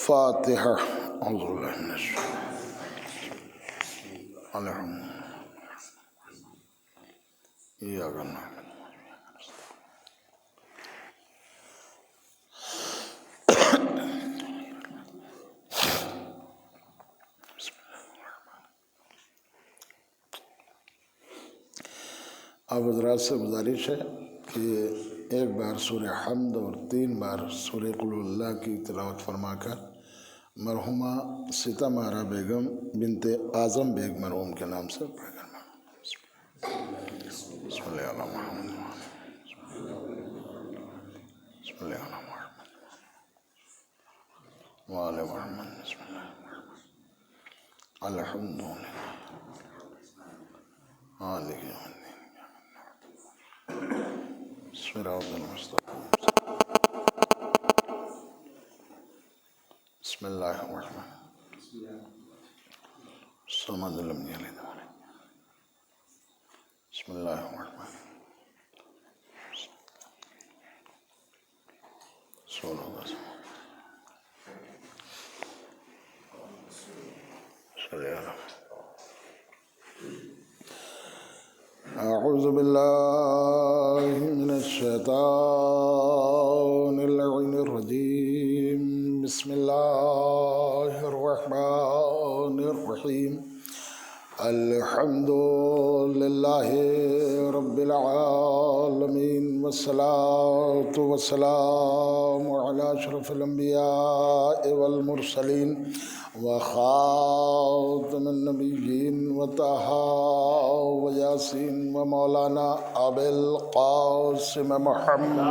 فاتحہ. اعوذ باللہ من الشیطان الرجیم. ایاک نعبد آپ حضرات سے گزارش ہے کہ ایک بار سورہ حمد اور 3 بار سورہ قل هو اللہ کی تلاوت فرما کر مرحومہ ستم آرا بیگم بنت اعظم بیگ مرحوم کے نام سے پڑھ کر بسم اللہ علی محمد بسم اللہ علی محمد وآل محمد بسم اللہ الحمدللہ علیہ صراط المستقیم. بسم اللہ الرحمن صمد لم یلد ولم بسم اللہ الرحمن صلی اللہ علیہ. اعوذ باللہ من الشیطان اللعین الرجیم. بسم اللہ الرحمن الرحیم. الحمد للہ رب العالمین والصلاة والسلام علی اشرف الانبیاء والمرسلین وخاتم النبیین وطہا ویاسین ومولانا ابی القاسم محمد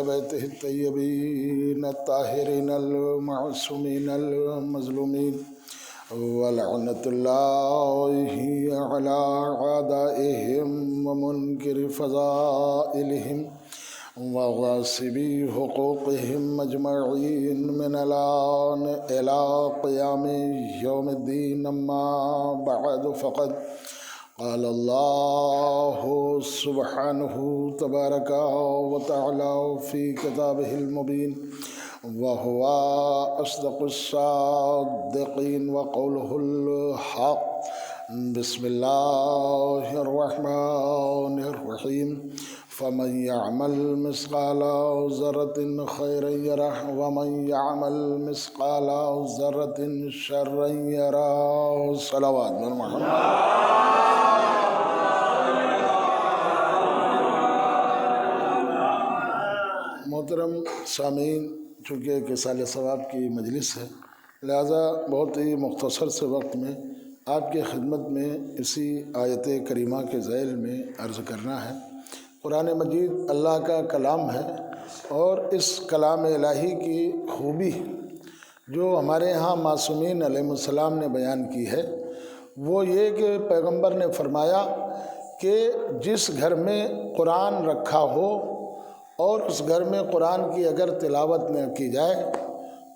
بیتہ الطیبین الطاہرین المعصومین المظلومین ولعنت اللہ علی اعدائہم ومنکر فضائلہم وغاصبی حقوقہم اجمعین من الان الی قیام یوم الدین. اما بعد فقد قال اللہ سبحانہ تبارک و تعالی فی کتابہ المبین وهو أصدق الصادقين وقوله الحق. بسم الله الرحمن الرحيم. فمن يعمل مثقال ذرة خيرا يره ومن يعمل مثقال ذرة شرا يره. صلوات من محمد. محترم سامعین، چونکہ ایک اصال ثواب کی مجلس ہے لہذا بہت ہی مختصر سے وقت میں آپ کے خدمت میں اسی آیت کریمہ کے ذیل میں عرض کرنا ہے. قرآن مجید اللہ کا کلام ہے اور اس کلام الہی کی خوبی جو ہمارے ہاں معصومین علیہ السلام نے بیان کی ہے وہ یہ کہ پیغمبر نے فرمایا کہ جس گھر میں قرآن رکھا ہو اور اس گھر میں قرآن کی اگر تلاوت نہ کی جائے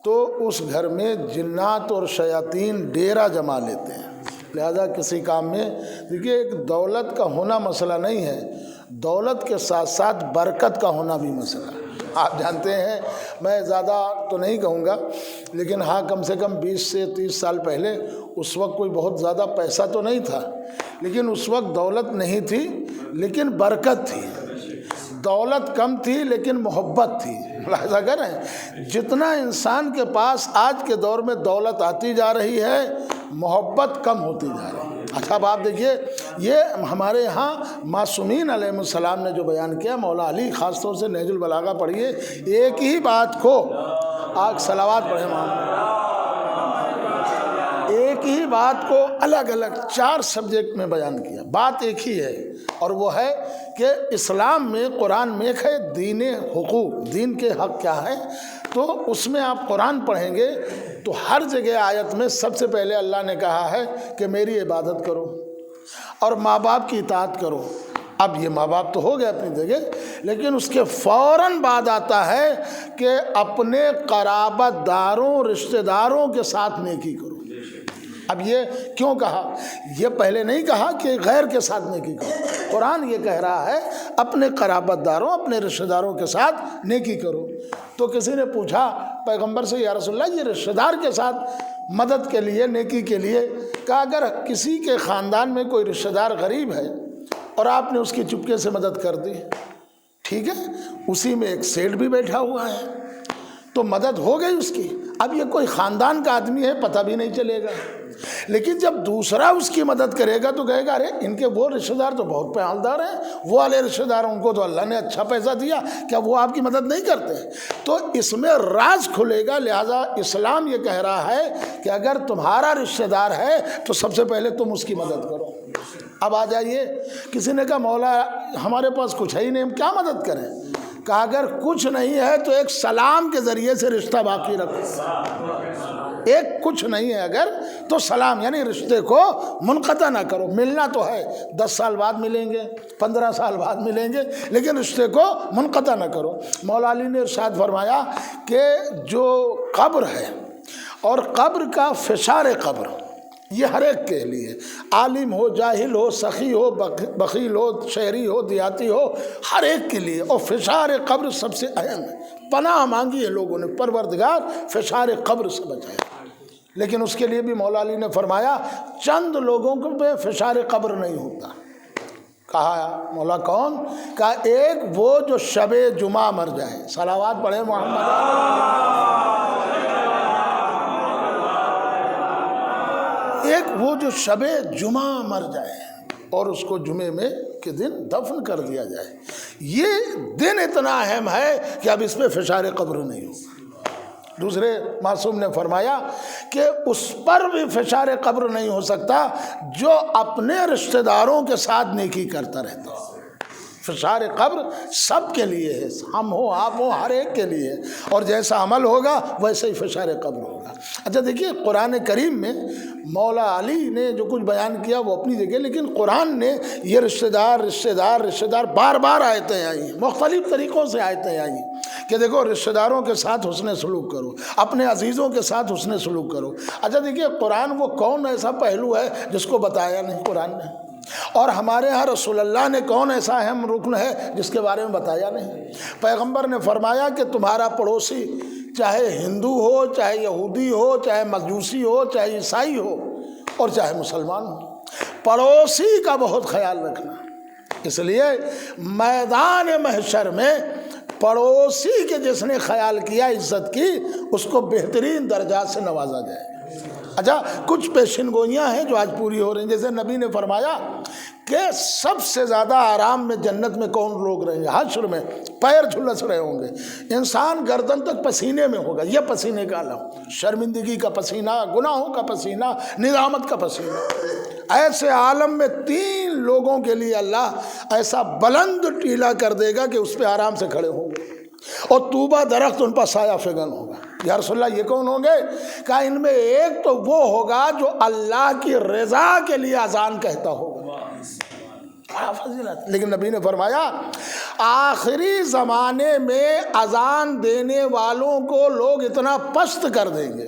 تو اس گھر میں جنات اور شیاطین ڈیرا جما لیتے ہیں. لہذا کسی کام میں دیکھیے ایک دولت کا ہونا مسئلہ نہیں ہے، دولت کے ساتھ ساتھ برکت کا ہونا بھی مسئلہ ہے. آپ جانتے ہیں، میں زیادہ تو نہیں کہوں گا لیکن ہاں کم سے کم 20 سے 30 سال پہلے اس وقت کوئی بہت زیادہ پیسہ تو نہیں تھا لیکن اس وقت دولت نہیں تھی لیکن برکت تھی. دولت کم تھی لیکن محبت تھی. ملاحظہ کریں جتنا انسان کے پاس آج کے دور میں دولت آتی جا رہی ہے محبت کم ہوتی جا رہی ہے. اچھا اب آپ دیکھیے یہ ہمارے ہاں معصومین علیہ السلام نے جو بیان کیا، مولا علی خاص طور سے نہج البلاغہ پڑھیے، ایک ہی بات کو آج صلوات پڑھیں محمد، ایک ہی بات کو الگ الگ 4 سبجیکٹ میں بیان کیا. بات ایک ہی ہے اور وہ ہے کہ اسلام میں قرآن میں ایک ہے دین حقوق، دین کے حق کیا ہے. تو اس میں آپ قرآن پڑھیں گے تو ہر جگہ آیت میں سب سے پہلے اللہ نے کہا ہے کہ میری عبادت کرو اور ماں باپ کی اطاعت کرو. اب یہ ماں باپ تو ہو گئے اپنی جگہ لیکن اس کے فوراً بعد آتا ہے کہ اپنے قرابت داروں رشتہ داروں کے ساتھ نیکی کرو. اب یہ کیوں کہا؟ یہ پہلے نہیں کہا کہ غیر کے ساتھ نیکی کرو، قرآن یہ کہہ رہا ہے اپنے قرابت داروں، اپنے رشتہ داروں کے ساتھ نیکی کرو۔ تو کسی نے پوچھا پیغمبر سے، یا رسول اللہ یہ رشتہ دار کے ساتھ مدد کے لیے، نیکی کے لیے، کہ اگر کسی کے خاندان میں کوئی رشتہ دار غریب ہے اور آپ نے اس کی چپکے سے مدد کر دی، ٹھیک ہے، اسی میں ایک سیٹ بھی بیٹھا ہوا ہے تو مدد ہو گئی اس کی۔ اب یہ کوئی خاندان کا آدمی ہے، پتہ بھی نہیں چلے گا، لیکن جب دوسرا اس کی مدد کرے گا تو کہے گا ارے ان کے وہ رشتہ دار تو بہت پیالدار ہیں، وہ والے رشتہ دار ان کو تو اللہ نے اچھا پیسہ دیا، کیا وہ آپ کی مدد نہیں کرتے؟ تو اس میں راز کھلے گا۔ لہٰذا اسلام یہ کہہ رہا ہے کہ اگر تمہارا رشتہ دار ہے تو سب سے پہلے تم اس کی مدد کرو۔ اب آ جائیے، کسی نے کہا مولا ہمارے پاس کچھ ہے ہی نہیں، ہم کیا مدد کریں؟ کہا اگر کچھ نہیں ہے تو ایک سلام کے ذریعے سے رشتہ باقی رکھو۔ ایک کچھ نہیں ہے اگر تو سلام، یعنی رشتے کو منقطع نہ کرو۔ ملنا تو ہے، 10 سال بعد ملیں گے، 15 سال بعد ملیں گے، لیکن رشتے کو منقطع نہ کرو۔ مولا علی نے ارشاد فرمایا کہ جو قبر ہے اور قبر کا فشار قبر، یہ ہر ایک کے لیے، عالم ہو، جاہل ہو، سخی ہو، بخیل ہو، شہری ہو، دیہاتی ہو، ہر ایک کے لیے۔ اور فشار قبر سب سے اہم ہے۔ پناہ مانگی ہے لوگوں نے، پروردگار فشار قبر سے بچائے، لیکن اس کے لیے بھی مولا علی نے فرمایا چند لوگوں کو پہ فشار قبر نہیں ہوتا۔ کہا مولا کون؟ کہا ایک وہ جو شب جمعہ مر جائے، صلوات پڑھے محمد، ایک وہ جو شب جمعہ مر جائے اور اس کو جمعے میں کے دن دفن کر دیا جائے، یہ دن اتنا اہم ہے کہ اب اس پہ فشار قبر نہیں ہوگا۔ دوسرے معصوم نے فرمایا کہ اس پر بھی فشار قبر نہیں ہو سکتا جو اپنے رشتہ داروں کے ساتھ نیکی کرتا رہتا ہے۔ فشار قبر سب کے لیے ہے، ہم ہو آپ ہو، ہر ایک کے لیے، اور جیسا عمل ہوگا ویسے ہی فشار قبر ہوگا۔ اچھا دیکھیے، قرآن کریم میں مولا علی نے جو کچھ بیان کیا وہ اپنی جگہ، لیکن قرآن نے یہ رشتہ دار بار بار آیتیں آئی ہیں، مختلف طریقوں سے آیتیں آئی ہیں کہ دیکھو رشتہ داروں کے ساتھ حسن سلوک کرو، اپنے عزیزوں کے ساتھ حسن سلوک کرو۔ اچھا دیکھیے، قرآن وہ کون ایسا پہلو ہے جس کو بتایا نہیں قرآن نے؟ اور ہمارے ہاں رسول اللہ نے کون ایسا اہم رکن ہے جس کے بارے میں بتایا نہیں؟ پیغمبر نے فرمایا کہ تمہارا پڑوسی چاہے ہندو ہو، چاہے یہودی ہو، چاہے مجوسی ہو، چاہے عیسائی ہو، اور چاہے مسلمان ہو، پڑوسی کا بہت خیال رکھنا۔ اس لیے میدان محشر میں پڑوسی کے جس نے خیال کیا، عزت کی، اس کو بہترین درجات سے نوازا جائے۔ اچھا، کچھ پیشن گوئیاں ہیں جو آج پوری ہو رہی ہیں، جیسے نبی نے فرمایا کہ سب سے زیادہ آرام میں جنت میں کون لوگ رہیں گے؟ حشر میں پیر جھلس رہے ہوں گے، انسان گردن تک پسینے میں ہوگا، یہ پسینے کا عالم، شرمندگی کا پسینہ، گناہوں کا پسینہ، ندامت کا پسینہ۔ ایسے عالم میں 3 لوگوں کے لیے اللہ ایسا بلند ٹیلا کر دے گا کہ اس پہ آرام سے کھڑے ہوں گے، اور طوبہ درخت ان پر سایہ فگن ہوگا۔ یا رسول اللہ یہ کون ہوں گے؟ کہا ان میں ایک تو وہ ہوگا جو اللہ کی رضا کے لیے اذان کہتا ہوگا، لیکن نبی نے فرمایا آخری زمانے میں اذان دینے والوں کو لوگ اتنا پست کر دیں گے،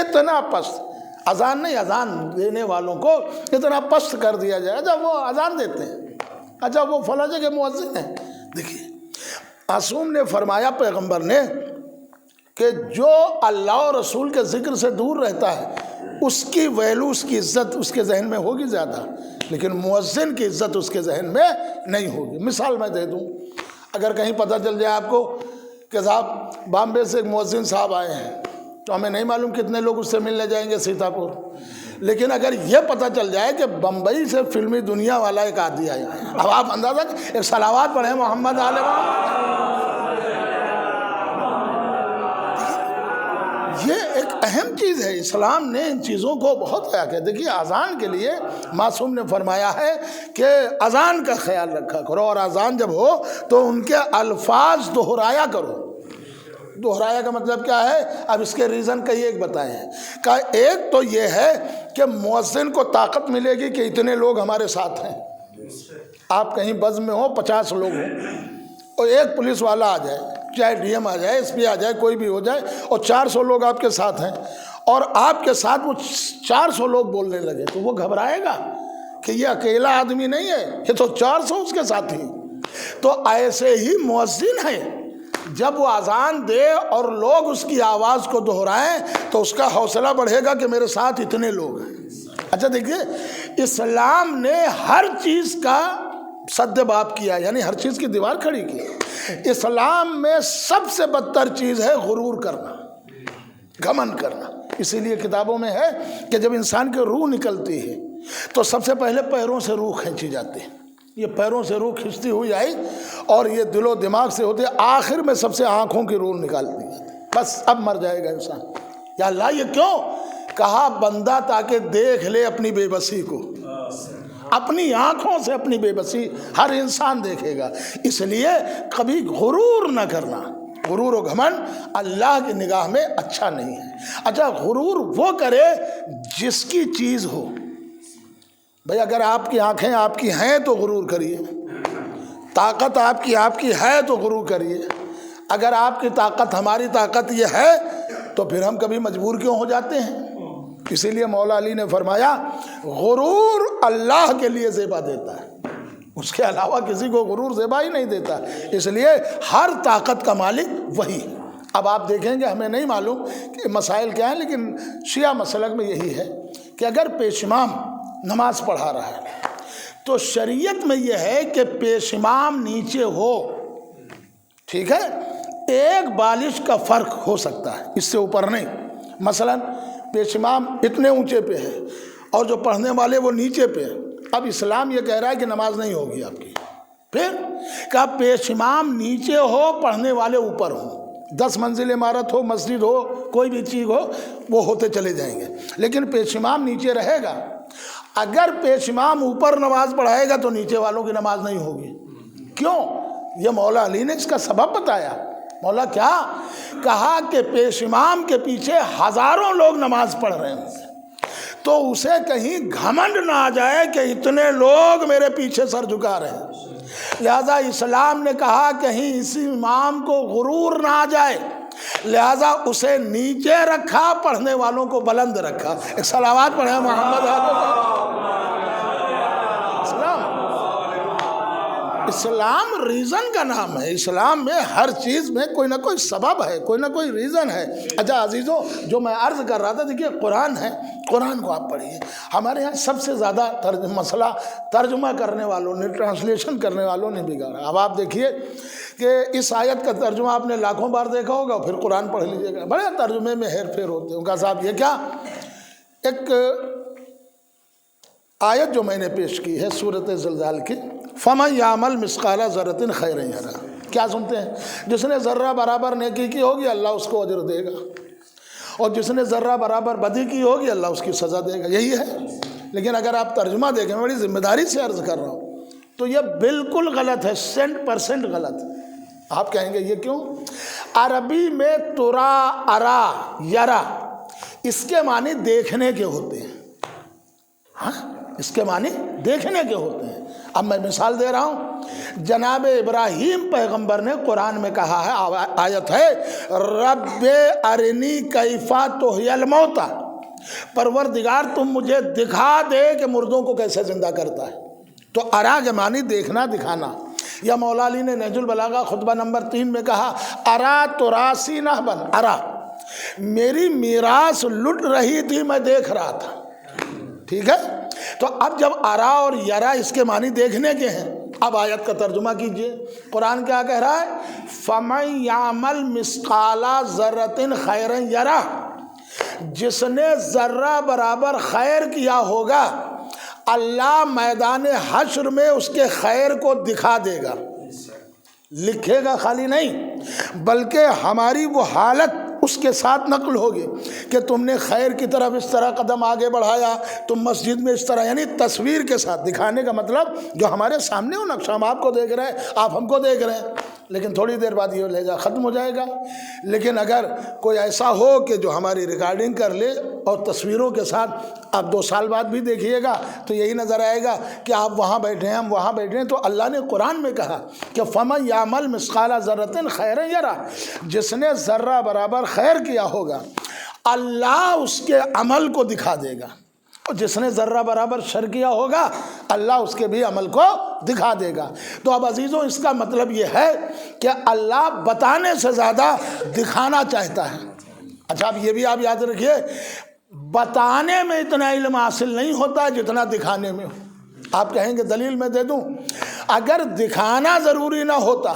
اتنا پست، اذان نہیں، اذان دینے والوں کو اتنا پست کر دیا جائے۔ اچھا وہ اذان دیتے ہیں، اچھا وہ فلاں جگہ مؤذن ہیں۔ دیکھیے معصوم نے فرمایا، پیغمبر نے، کہ جو اللہ اور رسول کے ذکر سے دور رہتا ہے اس کی ویلو، اس کی عزت اس کے ذہن میں ہوگی زیادہ، لیکن مؤذن کی عزت اس کے ذہن میں نہیں ہوگی۔ مثال میں دے دوں، اگر کہیں پتہ چل جائے آپ کو کہ صاحب بامبے سے ایک مؤذن صاحب آئے ہیں، تو ہمیں نہیں معلوم کتنے لوگ اس سے ملنے جائیں گے سیتاپور، لیکن اگر یہ پتہ چل جائے کہ بمبئی سے فلمی دنیا والا ایک آدمی آیا ہے، اب آپ اندازہ ایک صلوات پڑھیں محمد آل محمد۔ یہ ایک اہم چیز ہے، اسلام نے ان چیزوں کو بہت خیال کیا۔ دیکھیے اذان کے لیے معصوم نے فرمایا ہے کہ اذان کا خیال رکھا کرو، اور اذان جب ہو تو ان کے الفاظ دہرایا کرو۔ دہرایا کا مطلب کیا ہے؟ اب اس کے ریزن کئی ایک بتائے ہیں۔ کہ ایک تو یہ ہے کہ مؤذن کو طاقت ملے گی کہ اتنے لوگ ہمارے ساتھ ہیں۔ آپ کہیں بزم میں ہو، 50 لوگ ہوں، اور ایک پولیس والا آ جائے، چاہے ڈی ایم آ جائے، ایس پی آ جائے، کوئی بھی ہو جائے، اور 400 لوگ آپ کے ساتھ ہیں، اور آپ کے ساتھ وہ 400 لوگ بولنے لگے تو وہ گھبرائے گا کہ یہ اکیلا آدمی نہیں ہے، یہ تو 400 اس کے ساتھ ہی۔ تو ایسے ہی مؤذن ہے، جب وہ اذان دے اور لوگ اس کی آواز کو دہرائیں تو اس کا حوصلہ بڑھے گا کہ میرے ساتھ اتنے لوگ ہیں۔ اچھا دیکھیے، اسلام نے ہر چیز کا سد باب کیا، یعنی ہر چیز کی دیوار کھڑی کی۔ اسلام میں سب سے بدتر چیز ہے غرور کرنا، گھمنڈ کرنا۔ اسی لیے کتابوں میں ہے کہ جب انسان کی روح نکلتی ہے تو سب سے پہلے پیروں سے روح کھینچی جاتی ہے، یہ پیروں سے روح کھینچتی ہوئی آئی اور یہ دل و دماغ سے ہوتے، آخر میں سب سے آنکھوں کی روح نکال دی جاتی، بس اب مر جائے گا انسان۔ یا اللہ یہ کیوں؟ کہا بندہ تاکہ دیکھ لے اپنی بے بسی کو، اپنی آنکھوں سے اپنی بے بسی ہر انسان دیکھے گا۔ اس لیے کبھی غرور نہ کرنا، غرور و گھمنڈ اللہ کی نگاہ میں اچھا نہیں ہے۔ اچھا غرور وہ کرے جس کی چیز ہو، بھئی اگر آپ کی آنکھیں آپ کی ہیں تو غرور کریے، طاقت آپ کی ہے تو غرور کریے۔ اگر آپ کی طاقت ہماری طاقت یہ ہے تو پھر ہم کبھی مجبور کیوں ہو جاتے ہیں؟ اسی لیے مولا علی نے فرمایا غرور اللہ کے لیے زیبا دیتا ہے، اس کے علاوہ کسی کو غرور زیبا ہی نہیں دیتا، اس لیے ہر طاقت کا مالک وہی ہے۔ اب آپ دیکھیں گے، ہمیں نہیں معلوم کہ مسائل کیا ہیں، لیکن شیعہ مسلک میں یہی ہے کہ اگر پیش امام نماز پڑھا رہا ہے تو شریعت میں یہ ہے کہ پیش امام نیچے ہو، ٹھیک ہے، ایک بالش کا فرق ہو سکتا ہے، اس سے اوپر نہیں۔ مثلا پیش امام اتنے اونچے پہ ہے اور جو پڑھنے والے وہ نیچے پہ ہے، اب اسلام یہ کہہ رہا ہے کہ نماز نہیں ہوگی آپ کی۔ پھر کہ پیش امام نیچے ہو، پڑھنے والے اوپر ہوں، 10 منزل عمارت ہو، مسجد ہو، کوئی بھی چیز ہو، وہ ہوتے چلے جائیں گے، لیکن پیش امام نیچے رہے گا۔ اگر پیش امام اوپر نماز پڑھائے گا تو نیچے والوں کی نماز نہیں ہوگی۔ کیوں؟ یہ مولا علی نے اس کا سبب بتایا۔ مولا کیا کہا کہ پیش امام کے پیچھے ہزاروں لوگ نماز پڑھ رہے ہیں تو اسے کہیں گھمنڈ نہ آ جائے کہ اتنے لوگ میرے پیچھے سر جھکا رہے ہیں، لہذا اسلام نے کہا کہیں اسی امام کو غرور نہ آ جائے، لہذا اسے نیچے رکھا، پڑھنے والوں کو بلند رکھا۔ ایک صلوات پڑھیں محمد اسلام ریزن کا نام ہے۔ اسلام میں ہر چیز میں کوئی نہ کوئی سبب ہے، کوئی نہ کوئی ریزن ہے۔ اچھا عزیزوں، جو میں عرض کر رہا تھا، دیکھیے قرآن ہے، قرآن کو آپ پڑھیے۔ ہمارے یہاں سب سے زیادہ مسئلہ ترجمہ کرنے والوں نے، ٹرانسلیشن کرنے والوں نے بگاڑا۔ اب آپ دیکھیے کہ اس آیت کا ترجمہ آپ نے لاکھوں بار دیکھا ہوگا، پھر قرآن پڑھ لیجیے گا، بڑے ترجمے میں ہیر پھیر ہوتے ہیں۔ ان کا صاحب یہ کیا، ایک آیت جو میں نے پیش کی ہے سورۃ زلزال کی، فَمَن يَعْمَلْ مِثْقَالَ ذَرَّةٍ خَيْرًا يَرَهُ، کیا سنتے ہیں؟ جس نے ذرہ برابر نیکی کی ہوگی اللہ اس کو اجر دے گا، اور جس نے ذرہ برابر بدی کی ہوگی اللہ اس کی سزا دے گا، یہی ہے۔ لیکن اگر آپ ترجمہ دیکھیں، میں بڑی ذمہ داری سے عرض کر رہا ہوں، تو یہ بالکل غلط ہے، 100% غلط ہے۔ آپ کہیں گے یہ کیوں؟ عربی میں ترا، ارا، یرا، اس کے معنی دیکھنے کے ہوتے ہیں، ہاں اس کے معنی دیکھنے کے ہوتے ہیں۔ اب میں مثال دے رہا ہوں، جناب ابراہیم پیغمبر نے قرآن میں کہا ہے، آیت ہے، رب ارنی کیف تحیی الموتى، پروردگار تم مجھے دکھا دے کہ مردوں کو کیسے زندہ کرتا ہے۔ تو ارا کے معنی دیکھنا، دکھانا۔ یا مولا علی نے نہج البلاغہ خطبہ نمبر 3 میں کہا، ارا تراسی نہبا، ارا میری میراث لٹ رہی تھی، میں دیکھ رہا تھا، ٹھیک ہے۔ تو اب جب ارا اور یرا اس کے معنی دیکھنے کے ہیں، اب آیت کا ترجمہ کیجئے۔ قرآن کیا کہہ رہا ہے؟ فَمَن يَعْمَلْ مِثْقَالَ ذَرَّةٍ خَيْرًا يَرَهُ، جس نے ذرہ برابر خیر کیا ہوگا اللہ میدان حشر میں اس کے خیر کو دکھا دے گا، لکھے گا خالی نہیں، بلکہ ہماری وہ حالت اس کے ساتھ نقل ہوگی کہ تم نے خیر کی طرف اس طرح قدم آگے بڑھایا، تم مسجد میں اس طرح، یعنی تصویر کے ساتھ دکھانے کا مطلب جو ہمارے سامنے ہو نقشہ، ہم آپ کو دیکھ رہے ہیں، آپ ہم کو دیکھ رہے ہیں، لیکن تھوڑی دیر بعد یہ لہجہ ختم ہو جائے گا۔ لیکن اگر کوئی ایسا ہو کہ جو ہماری ریکارڈنگ کر لے اور تصویروں کے ساتھ آپ 2 سال بعد بھی دیکھیے گا تو یہی نظر آئے گا کہ آپ وہاں بیٹھے ہیں، ہم وہاں بیٹھے ہیں۔ تو اللہ نے قرآن میں کہا کہ فَمَن يَعْمَلْ مِثْقَالَ ذَرَّةٍ خَيْرًا يَرَهُ، جس نے ذرہ برابر خیر کیا ہوگا اللہ اس کے عمل کو دکھا دے گا، اور جس نے ذرہ برابر شر کیا ہوگا اللہ اس کے بھی عمل کو دکھا دے گا۔ تو اب عزیزوں اس کا مطلب یہ ہے کہ اللہ بتانے سے زیادہ دکھانا چاہتا ہے۔ اچھا اب یہ بھی آپ یاد رکھیے، بتانے میں اتنا علم حاصل نہیں ہوتا جتنا دکھانے میں ہو۔ آپ کہیں گے دلیل میں دے دوں، اگر دکھانا ضروری نہ ہوتا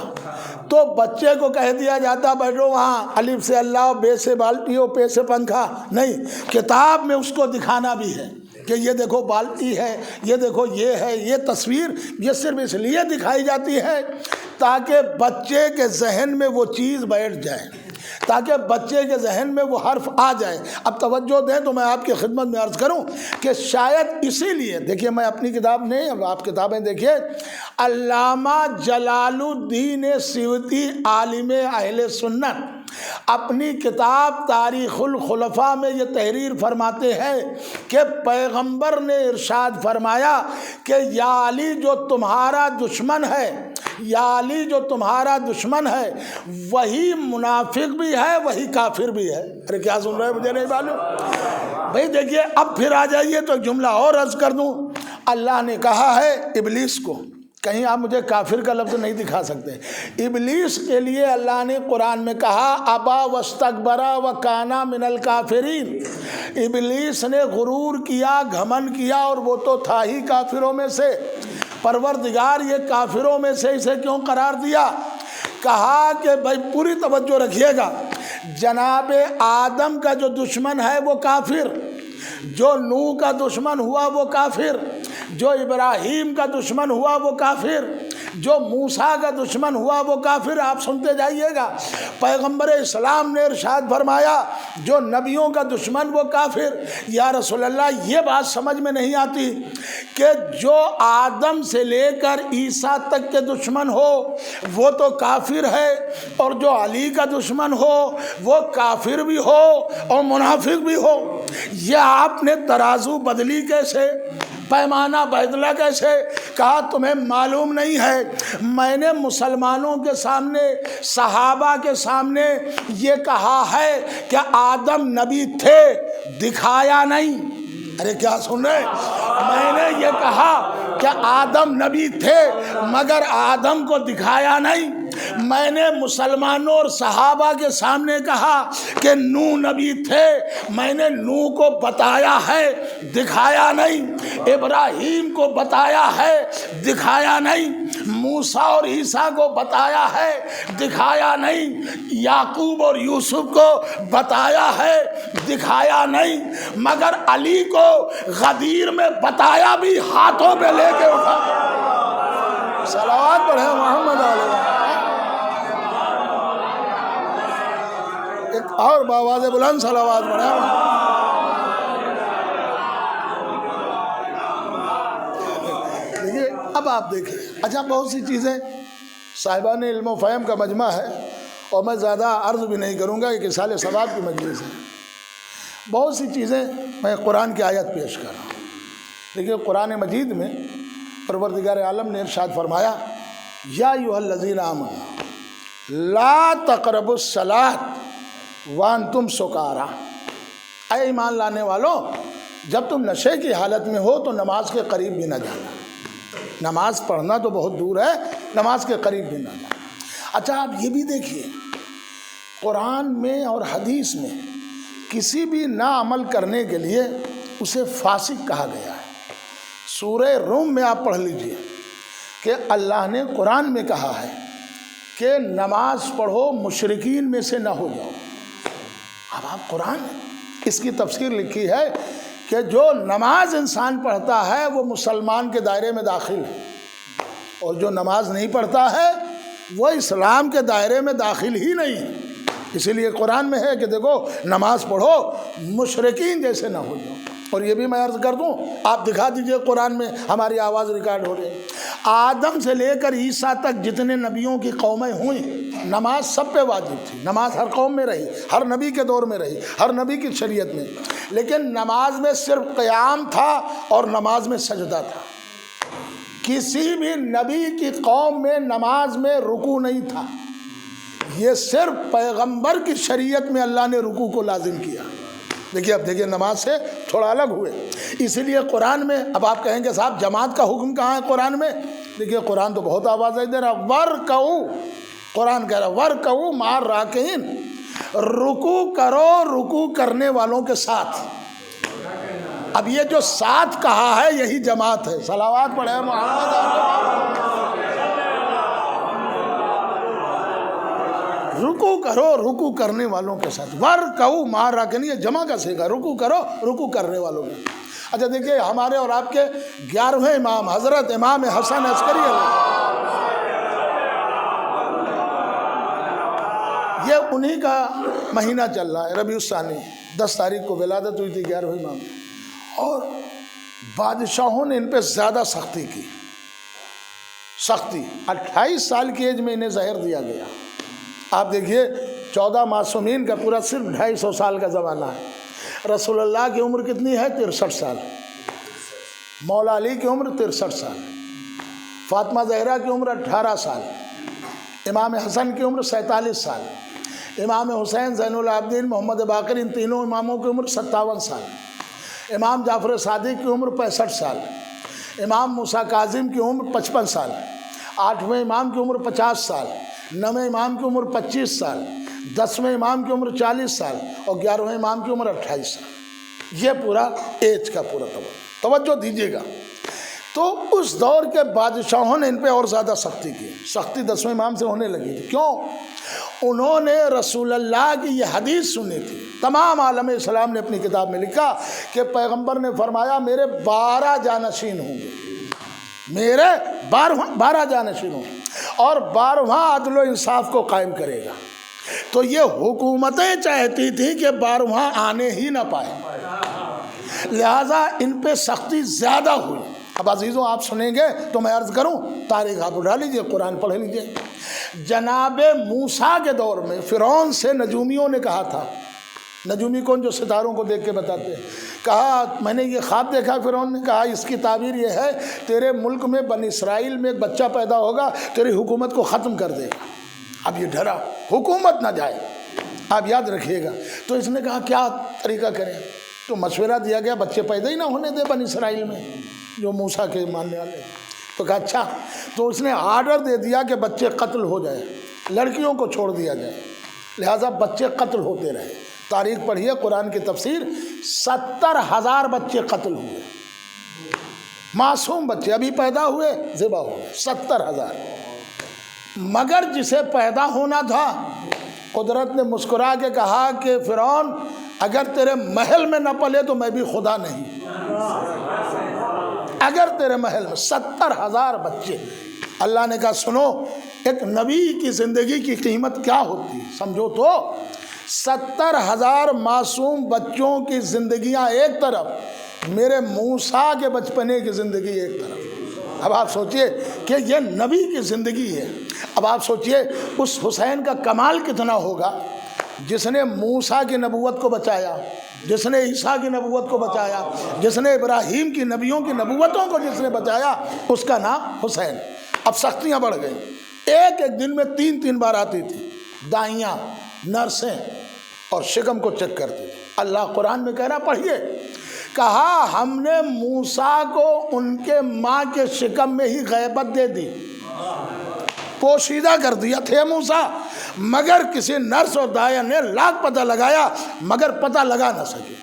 تو بچے کو کہہ دیا جاتا بیٹھو وہاں، الف سے اللہ، بے سے بالٹی ہو، پے سے پنکھا، نہیں، کتاب میں اس کو دکھانا بھی ہے کہ یہ دیکھو بالٹی ہے، یہ دیکھو یہ ہے، یہ تصویر یہ صرف اس لیے دکھائی جاتی ہے تاکہ بچے کے ذہن میں وہ چیز بیٹھ جائے، تاکہ بچے کے ذہن میں وہ حرف آ جائے۔ اب توجہ دیں تو میں آپ کی خدمت میں عرض کروں کہ شاید اسی لیے، دیکھیے میں اپنی کتاب نہیں، اب آپ کتابیں دیکھیے، علامہ جلال الدین سیوطی عالم اہل سنت اپنی کتاب تاریخ الخلفاء میں یہ تحریر فرماتے ہیں کہ پیغمبر نے ارشاد فرمایا کہ یا علی جو تمہارا دشمن ہے، یا علی جو تمہارا دشمن ہے وہی منافق بھی ہے وہی کافر بھی ہے۔ ارے کیا سن رہے ہیں، مجھے نہیں معلوم بھائی؟ دیکھیے اب پھر آ جائیے تو ایک جملہ اور عرض کر دوں، اللہ نے کہا ہے ابلیس کو، کہیں آپ مجھے کافر کا لفظ نہیں دکھا سکتے، ابلیس کے لیے اللہ نے قرآن میں کہا ابا واستکبرا وکانا من الکافرین، ابلیس نے غرور کیا، گھمنڈ کیا، اور وہ تو تھا ہی کافروں میں سے۔ پروردگار یہ کافروں میں سے اسے کیوں قرار دیا؟ کہا کہ بھائی پوری توجہ رکھیے گا، جناب آدم کا جو دشمن ہے وہ کافر، جو نوح کا دشمن ہوا وہ کافر، جو ابراہیم کا دشمن ہوا وہ کافر، جو موسیٰ کا دشمن ہوا وہ کافر۔ آپ سنتے جائیے گا، پیغمبر اسلام نے ارشاد فرمایا جو نبیوں کا دشمن وہ کافر۔ یا رسول اللہ یہ بات سمجھ میں نہیں آتی کہ جو آدم سے لے کر عیسیٰ تک کے دشمن ہو وہ تو کافر ہے، اور جو علی کا دشمن ہو وہ کافر بھی ہو اور منافق بھی ہو، یہ آپ نے ترازو بدلی کیسے، پیمانہ بدلہ کیسے؟ کہا تمہیں معلوم نہیں ہے، میں نے مسلمانوں کے سامنے، صحابہ کے سامنے یہ کہا ہے کہ آدم نبی تھے، دکھایا نہیں۔ ارے کیا سن رہے؟ میں نے یہ کہا کہ آدم نبی تھے مگر آدم کو دکھایا نہیں۔ میں نے مسلمانوں اور صحابہ کے سامنے کہا کہ نوح نبی تھے، میں نے نوح کو بتایا ہے، دکھایا نہیں۔ ابراہیم کو بتایا ہے، دکھایا نہیں۔ موسیٰ اور عیسیٰ کو بتایا ہے، دکھایا نہیں۔ یعقوب اور یوسف کو بتایا ہے، دکھایا نہیں۔ مگر علی کو غدیر میں بتایا بھی، ہاتھوں پہ لے کے اٹھا۔ صلوات پڑھیں محمد علیہ۔ ایک اور بآواز بلند صلوات پڑھیں۔ دیکھیے اب آپ دیکھیں، اچھا بہت سی چیزیں صاحبان علم و فہم کا مجمع ہے، اور میں زیادہ عرض بھی نہیں کروں گا کہ سال ثواب کی مجلس ہے۔ بہت سی چیزیں میں قرآن کی آیت پیش کر رہا ہوں۔ دیکھیے قرآن مجید میں پروردگار عالم نے ارشاد فرمایا یا ایھا الذین آمنوا لا تقربوا الصلاۃ وانتم سکارا، اے ایمان لانے والوں جب تم نشے کی حالت میں ہو تو نماز کے قریب بھی نہ جانا۔ نماز پڑھنا تو بہت دور ہے، نماز کے قریب بھی نہ جانا۔ اچھا آپ یہ بھی دیکھیے قرآن میں اور حدیث میں کسی بھی نا عمل کرنے کے لیے اسے فاسق کہا گیا ہے۔ سورہ روم میں آپ پڑھ لیجئے کہ اللہ نے قرآن میں کہا ہے کہ نماز پڑھو مشرکین میں سے نہ ہو جاؤ۔ اب آپ قرآن اس کی تفسیر لکھی ہے کہ جو نماز انسان پڑھتا ہے وہ مسلمان کے دائرے میں داخل ہے، اور جو نماز نہیں پڑھتا ہے وہ اسلام کے دائرے میں داخل ہی نہیں ہے۔ اسی لیے قرآن میں ہے کہ دیکھو نماز پڑھو مشرکین جیسے نہ ہو جاؤ۔ اور یہ بھی میں عرض کر دوں، آپ دکھا دیجئے قرآن میں، ہماری آواز ریکارڈ ہو رہی ہے، آدم سے لے کر عیسیٰ تک جتنے نبیوں کی قومیں ہوئیں نماز سب پہ واجب تھی۔ نماز ہر قوم میں رہی، ہر نبی کے دور میں رہی، ہر نبی کی شریعت میں، لیکن نماز میں صرف قیام تھا اور نماز میں سجدہ تھا۔ کسی بھی نبی کی قوم میں نماز میں رکوع نہیں تھا، یہ صرف پیغمبر کی شریعت میں اللہ نے رکوع کو لازم کیا۔ دیکھیے اب دیکھیے نماز سے تھوڑا الگ ہوئے، اسی لیے قرآن میں اب آپ کہیں گے صاحب جماعت کا حکم کہاں ہے قرآن میں؟ دیکھیے قرآن تو بہت آوازیں دے رہا، ورکعوا، قرآن کہہ رہا ورکعوا مع الراکعین، رکوع کرو رکوع کرنے والوں کے ساتھ۔ اب یہ جو ساتھ کہا ہے یہی جماعت ہے۔ صلوات پڑھے محمد۔ رکوع کرو رکوع کرنے والوں کے ساتھ، ورکعوا مع الراکعین، یہ جمع کا صیغہ، رکوع کرو رکوع کرنے والوں کے۔ اچھا دیکھیے ہمارے اور آپ کے 11ویں امام حضرت امام حسن عسکری علیہ، یہ انہی کا مہینہ چل رہا ہے ربیع الثانی، 10 تاریخ کو ولادت ہوئی تھی 11ویں امام، اور بادشاہوں نے ان پہ زیادہ سختی کی، سختی۔ 28 سال کی ایج میں انہیں زہر دیا گیا۔ آپ دیکھیے 14 معصومین کا پورا صرف 250 سال کا زمانہ ہے۔ رسول اللہ کی عمر کتنی ہے؟ 63 سال۔ مولا علی کی عمر 63 سال، فاطمہ زہرا کی عمر 18 سال، امام حسن کی عمر 47 سال، امام حسین زین العابدین محمد باقر ان تینوں اماموں کی عمر 57 سال، امام جعفر صادق کی عمر 65 سال، امام موسیٰ کاظم کی عمر 55 سال، 8ویں امام کی عمر 50 سال، 9ویں امام کی عمر 25 سال، 10ویں امام کی عمر 40 سال اور 11ویں امام کی عمر 28 سال۔ یہ پورا ایج کا پورا توجہ دیجیے گا۔ تو اس دور کے بادشاہوں نے ان پہ اور زیادہ سختی کی، سختی 10ویں امام سے ہونے لگی تھی۔ کیوں؟ انہوں نے رسول اللہ کی یہ حدیث سنی تھی۔ تمام عالم اسلام نے اپنی کتاب میں لکھا کہ پیغمبر نے فرمایا میرے 12 جانشین ہوں گے، میرے 12 جانشین ہوں گے، اور 12واں عدل و انصاف کو قائم کرے گا۔ تو یہ حکومتیں چاہتی تھی کہ 12واں آنے ہی نہ پائے، لہذا ان پہ سختی زیادہ ہوئی۔ اب عزیزوں آپ سنیں گے تو میں عرض کروں، تاریخ آپ اٹھا لیجئے، قرآن پڑھ لیجئے۔ جناب موسیٰ کے دور میں فرعون سے نجومیوں نے کہا تھا، نجومی کون؟ جو ستاروں کو دیکھ کے بتاتے ہیں، کہا میں نے یہ خواب دیکھا۔ فرعون نے کہا اس کی تعبیر یہ ہے تیرے ملک میں بنی اسرائیل میں ایک بچہ پیدا ہوگا، تیری حکومت کو ختم کر دے گا۔ اب یہ ڈرا حکومت نہ جائے، آپ یاد رکھیے گا۔ تو اس نے کہا کیا طریقہ کریں؟ تو مشورہ دیا گیا بچے پیدا ہی نہ ہونے دے بنی اسرائیل میں، جو موسیٰ کے ماننے والے۔ تو کہا اچھا، تو اس نے آرڈر دے دیا کہ بچے قتل ہو جائے، لڑکیوں کو چھوڑ دیا جائے، لہٰذا بچے قتل ہوتے رہے۔ تاریخ پڑھیے، قرآن کی تفسیر، 70,000 بچے قتل ہوئے، معصوم بچے ابھی پیدا ہوئے ذبح ہوئے، 70,000۔ مگر جسے پیدا ہونا تھا قدرت نے مسکرا کے کہا کہ فرعون اگر تیرے محل میں نہ پلے تو میں بھی خدا نہیں، اگر تیرے محل میں 70,000 بچے۔ اللہ نے کہا سنو، ایک نبی کی زندگی کی قیمت کیا ہوتی ہے سمجھو تو، 70,000 معصوم بچوں کی زندگیاں ایک طرف، میرے موسیٰ کے بچپنے کی زندگی ایک طرف۔ اب آپ سوچئے کہ یہ نبی کی زندگی ہے۔ اب آپ سوچئے اس حسین کا کمال کتنا ہوگا جس نے موسیٰ کی نبوت کو بچایا، جس نے عیسیٰ کی نبوت کو بچایا، جس نے ابراہیم کی نبیوں کی نبوتوں کو جس نے بچایا، اس کا نام حسین۔ اب سختیاں بڑھ گئیں، ایک دن میں 3 بار آتی تھی دائیاں، نرسیں، اور شکم کو چیک کرتی تھی۔ اللہ قرآن میں کہہ رہا پڑھیے، کہا ہم نے موسیٰ کو ان کے ماں کے شکم میں ہی غیبت دے دی، پوشیدہ کر دیا تھے موسیٰ، مگر کسی نرس اور دایا نے لاکھ پتہ لگایا مگر پتہ لگا نہ سکے۔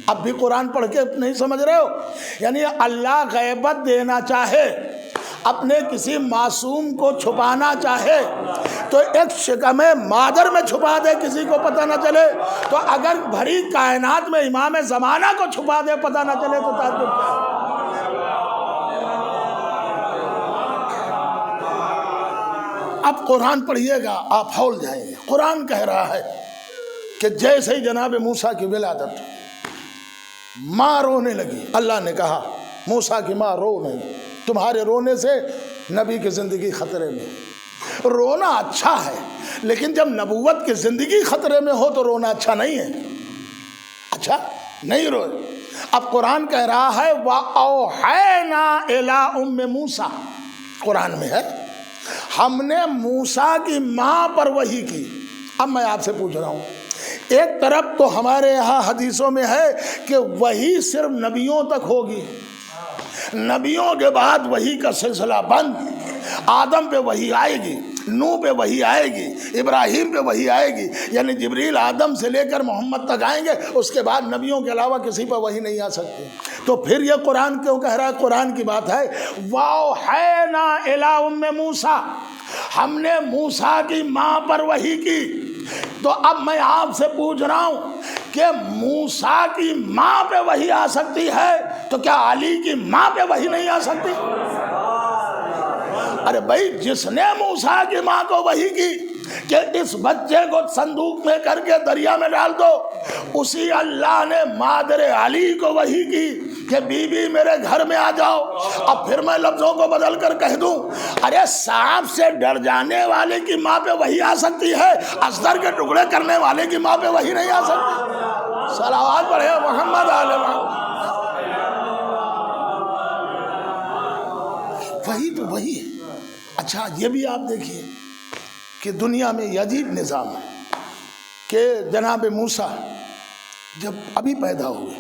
اب بھی قرآن پڑھ کے نہیں سمجھ رہے ہو؟ یعنی اللہ غیبت دینا چاہے، اپنے کسی معصوم کو چھپانا چاہے تو ایک شکم مادر میں چھپا دے، کسی کو پتہ نہ چلے، تو اگر بھری کائنات میں امام زمانہ کو چھپا دے پتہ نہ چلے تو تعجب کیا ہے؟ اب قرآن پڑھیے گا آپ ہول جائیں گے۔ قرآن کہہ رہا ہے کہ جیسے ہی جناب موسیٰ کی ولادت، ماں رونے لگی، اللہ نے کہا موسیٰ کی ماں رو نہیں، تمہارے رونے سے نبی کی زندگی خطرے میں۔ رونا اچھا ہے لیکن جب نبوت کی زندگی خطرے میں ہو تو رونا اچھا نہیں ہے، اچھا نہیں روئے۔ اب قرآن کہہ رہا ہے وَأَوْحَيْنَا إِلَىٰ أُمِّ مُوسَىٰ، قرآن میں ہے ہم نے موسیٰ کی ماں پر وحی کی۔ اب میں آپ سے پوچھ رہا ہوں ایک طرف تو ہمارے یہاں حدیثوں میں ہے کہ وہی صرف نبیوں تک ہوگی، نبیوں کے بعد وہی کا سلسلہ بند، آدم پہ وہی آئے گی، نوح پہ وہی آئے گی، ابراہیم پہ وہی آئے گی، یعنی جبریل آدم سے لے کر محمد تک آئیں گے، اس کے بعد نبیوں کے علاوہ کسی پہ وہی نہیں آ سکتی۔ تو پھر یہ قرآن کیوں کہہ رہا ہے؟ قرآن کی بات ہے، وَأَوْحَيْنَا إِلَىٰ أُمِّ مُوسَىٰ، ہم نے موسیٰ کی ماں پر وحی کی۔ تو اب میں آپ سے پوچھ رہا ہوں کہ موسیٰ کی ماں پہ وحی آ سکتی ہے تو کیا علی کی ماں پہ وحی نہیں آ سکتی؟ ارے بھائی، جس نے موسیٰ کی ماں کو وحی کی کہ اس بچے کو صندوق میں کر کے دریا میں ڈال دو، اسی اللہ نے مادر علی کو وحی کی کہ بی بی میرے گھر میں آ جاؤ۔ اب پھر میں لفظوں کو بدل کر کہہ دوں، ارے سانپ سے ڈر جانے والے کی ماں پہ وحی آ سکتی ہے، اصغر کے ٹکڑے کرنے والے کی ماں پہ وحی نہیں آ سکتی؟ صلوات پڑھے محمد علیہ وسلم۔ وہی تو وہی ہے۔ اچھا یہ بھی آپ دیکھیے کہ دنیا میں یہ عجیب نظام ہے کہ جناب موسیٰ جب ابھی پیدا ہوئے،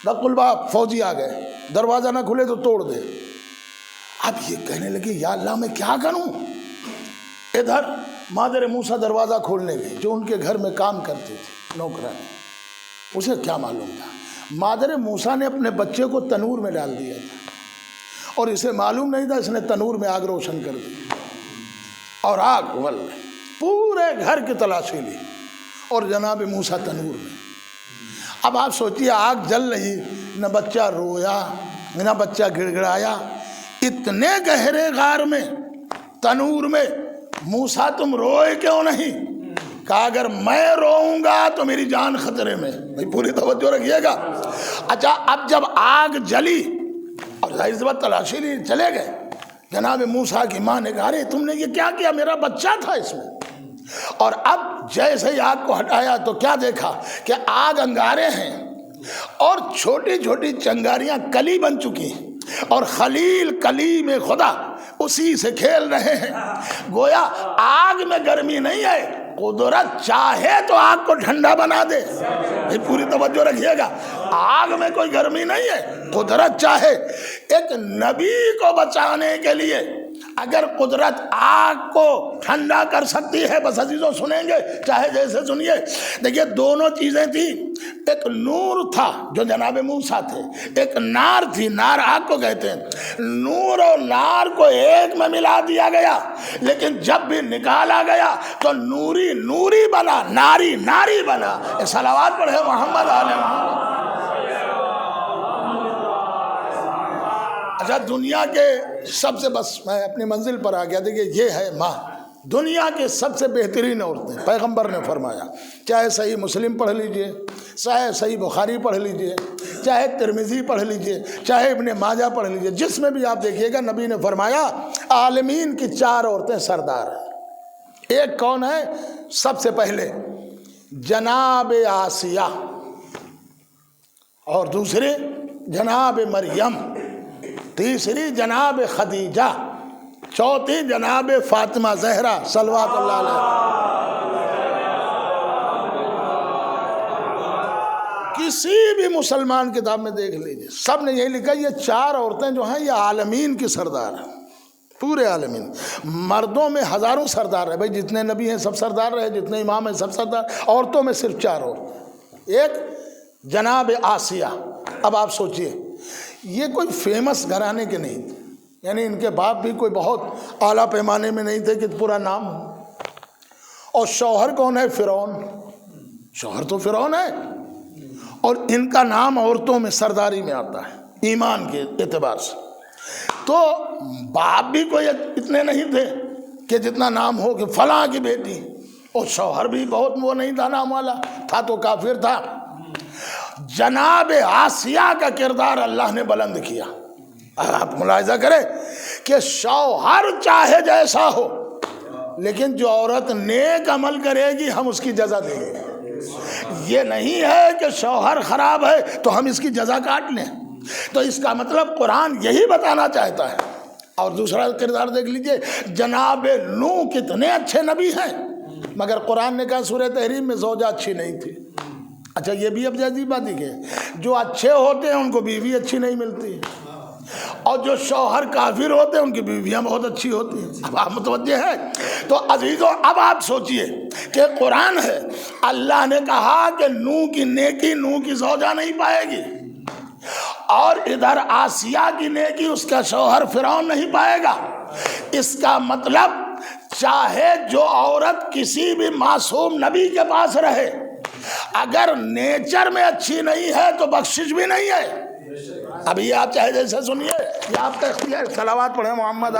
رق الباب، فوجی آ گئے، دروازہ نہ کھلے تو توڑ دے۔ اب یہ کہنے لگے یا اللہ میں کیا کروں؟ ادھر مادر موسیٰ دروازہ کھولنے گئی، جو ان کے گھر میں کام کرتی تھی نوکرانی، اسے کیا معلوم تھا؟ مادر موسیٰ نے اپنے بچے کو تنور میں ڈال دیا تھا، اور اسے معلوم نہیں تھا، اس نے تنور میں آگ روشن کر دی اور آگ ول پورے گھر کی تلاشی لی، اور جناب موسیٰ تنور میں۔ اب آپ سوچیے، آگ جل رہی، نہ بچہ رویا نہ بچہ گڑ گڑایا، اتنے گہرے غار میں، تنور میں، موسیٰ تم روئے کیوں نہیں؟ کہا اگر میں روؤں گا تو میری جان خطرے میں۔ بھائی پوری توجہ رکھیے گا۔ اچھا اب جب آگ جلی اور ظاہر سی بات تلاشی لی، چلے گئے، جناب موسیٰ کی ماں نے کہا ارے تم نے یہ کیا کیا؟ میرا بچہ تھا اس میں۔ اور اب جیسے ہی آگ کو ہٹایا تو کیا دیکھا کہ آگ انگارے ہیں اور چھوٹی چھوٹی چنگاریاں کلی بن چکی ہیں، اور خلیل کلیم خدا اسی سے کھیل رہے ہیں۔ گویا آگ میں گرمی نہیں ہے، قدرت چاہے تو آگ کو ٹھنڈا بنا دے۔ پوری توجہ رکھیے گا، آگ میں کوئی گرمی نہیں ہے، قدرت چاہے ایک نبی کو بچانے کے لیے اگر قدرت آگ کو ٹھنڈا کر سکتی ہے، بس عزیزوں سنیں گے چاہے جیسے سنیے۔ دیکھیے دونوں چیزیں تھیں، ایک نور تھا جو جناب موسیٰ تھے، ایک نار تھی، نار آگ کو کہتے ہیں۔ نور اور نار کو ایک میں ملا دیا گیا، لیکن جب بھی نکالا گیا تو نوری نوری بنا، ناری ناری بنا۔ صلوات پڑھے محمد علیہ محمد۔ اچھا دنیا کے سب سے، بس میں اپنی منزل پر آ گیا، دیکھیے یہ ہے ماں، دنیا کے سب سے بہترین عورتیں، پیغمبر نے فرمایا، چاہے صحیح مسلم پڑھ لیجئے، چاہے صحیح بخاری پڑھ لیجئے، چاہے ترمذی پڑھ لیجئے، چاہے ابن ماجہ پڑھ لیجئے، جس میں بھی آپ دیکھیے گا نبی نے فرمایا عالمین کی 4 عورتیں سردار ہیں۔ ایک کون ہے؟ سب سے پہلے جناب آسیہ، اور دوسری جناب مریم، تیسری جناب خدیجہ، چوتھی جناب فاطمہ زہرا صلوات اللہ علیہ۔ کسی بھی مسلمان کتاب میں دیکھ لیجیے، سب نے یہی لکھا یہ 4 عورتیں جو ہیں یہ عالمین کی سردار ہیں، پورے عالمین۔ مردوں میں ہزاروں سردار ہیں، بھائی جتنے نبی ہیں سب سردار رہے، جتنے امام ہیں سب سردار، عورتوں میں صرف 4 عورتیں۔ ایک جناب آسیہ۔ اب آپ سوچئے یہ کوئی فیمس گھرانے کے نہیں تھے، یعنی ان کے باپ بھی کوئی بہت اعلیٰ پیمانے میں نہیں تھے کہ پورا نام ہو۔ اور شوہر کون ہے؟ فرعون، شوہر تو فرعون ہے، اور ان کا نام عورتوں میں سرداری میں آتا ہے ایمان کے اعتبار سے۔ تو باپ بھی کوئی اتنے نہیں تھے کہ جتنا نام ہو کہ فلاں کی بیٹی، اور شوہر بھی بہت وہ نہیں تھا نام والا، تھا تو کافر تھا۔ جناب آسیہ کا کردار اللہ نے بلند کیا۔ آپ ملاحظہ کریں کہ شوہر چاہے جیسا ہو، لیکن جو عورت نیک عمل کرے گی ہم اس کی جزا دیں گے۔ یہ نہیں ہے کہ شوہر خراب ہے تو ہم اس کی جزا کاٹ لیں۔ تو اس کا مطلب قرآن یہی بتانا چاہتا ہے۔ اور دوسرا کردار دیکھ لیجئے، جناب نوح کتنے اچھے نبی ہیں، مگر قرآن نے کہا سورہ تحریم میں زوجہ اچھی نہیں تھی۔ اچھا یہ بھی اب عجیب بات ہی کہ جو اچھے ہوتے ہیں ان کو بیوی اچھی نہیں ملتی، اور جو شوہر کافر ہوتے ہیں ان کی بیویاں بہت اچھی ہوتی ہیں۔ اب آپ متوجہ ہیں؟ تو عزیزو اب آپ سوچئے کہ قرآن ہے، اللہ نے کہا کہ نوح کی نیکی نوح کی زوجہ نہیں پائے گی، اور ادھر آسیہ کی نیکی اس کا شوہر فرعون نہیں پائے گا۔ اس کا مطلب چاہے جو عورت کسی بھی معصوم نبی کے پاس رہے، اگر نیچر میں اچھی نہیں ہے تو بخشش بھی نہیں ہے۔ ابھی آپ چاہے جیسے سنیے، یہ آپ کا اختیار، صلوات پڑھیں محمد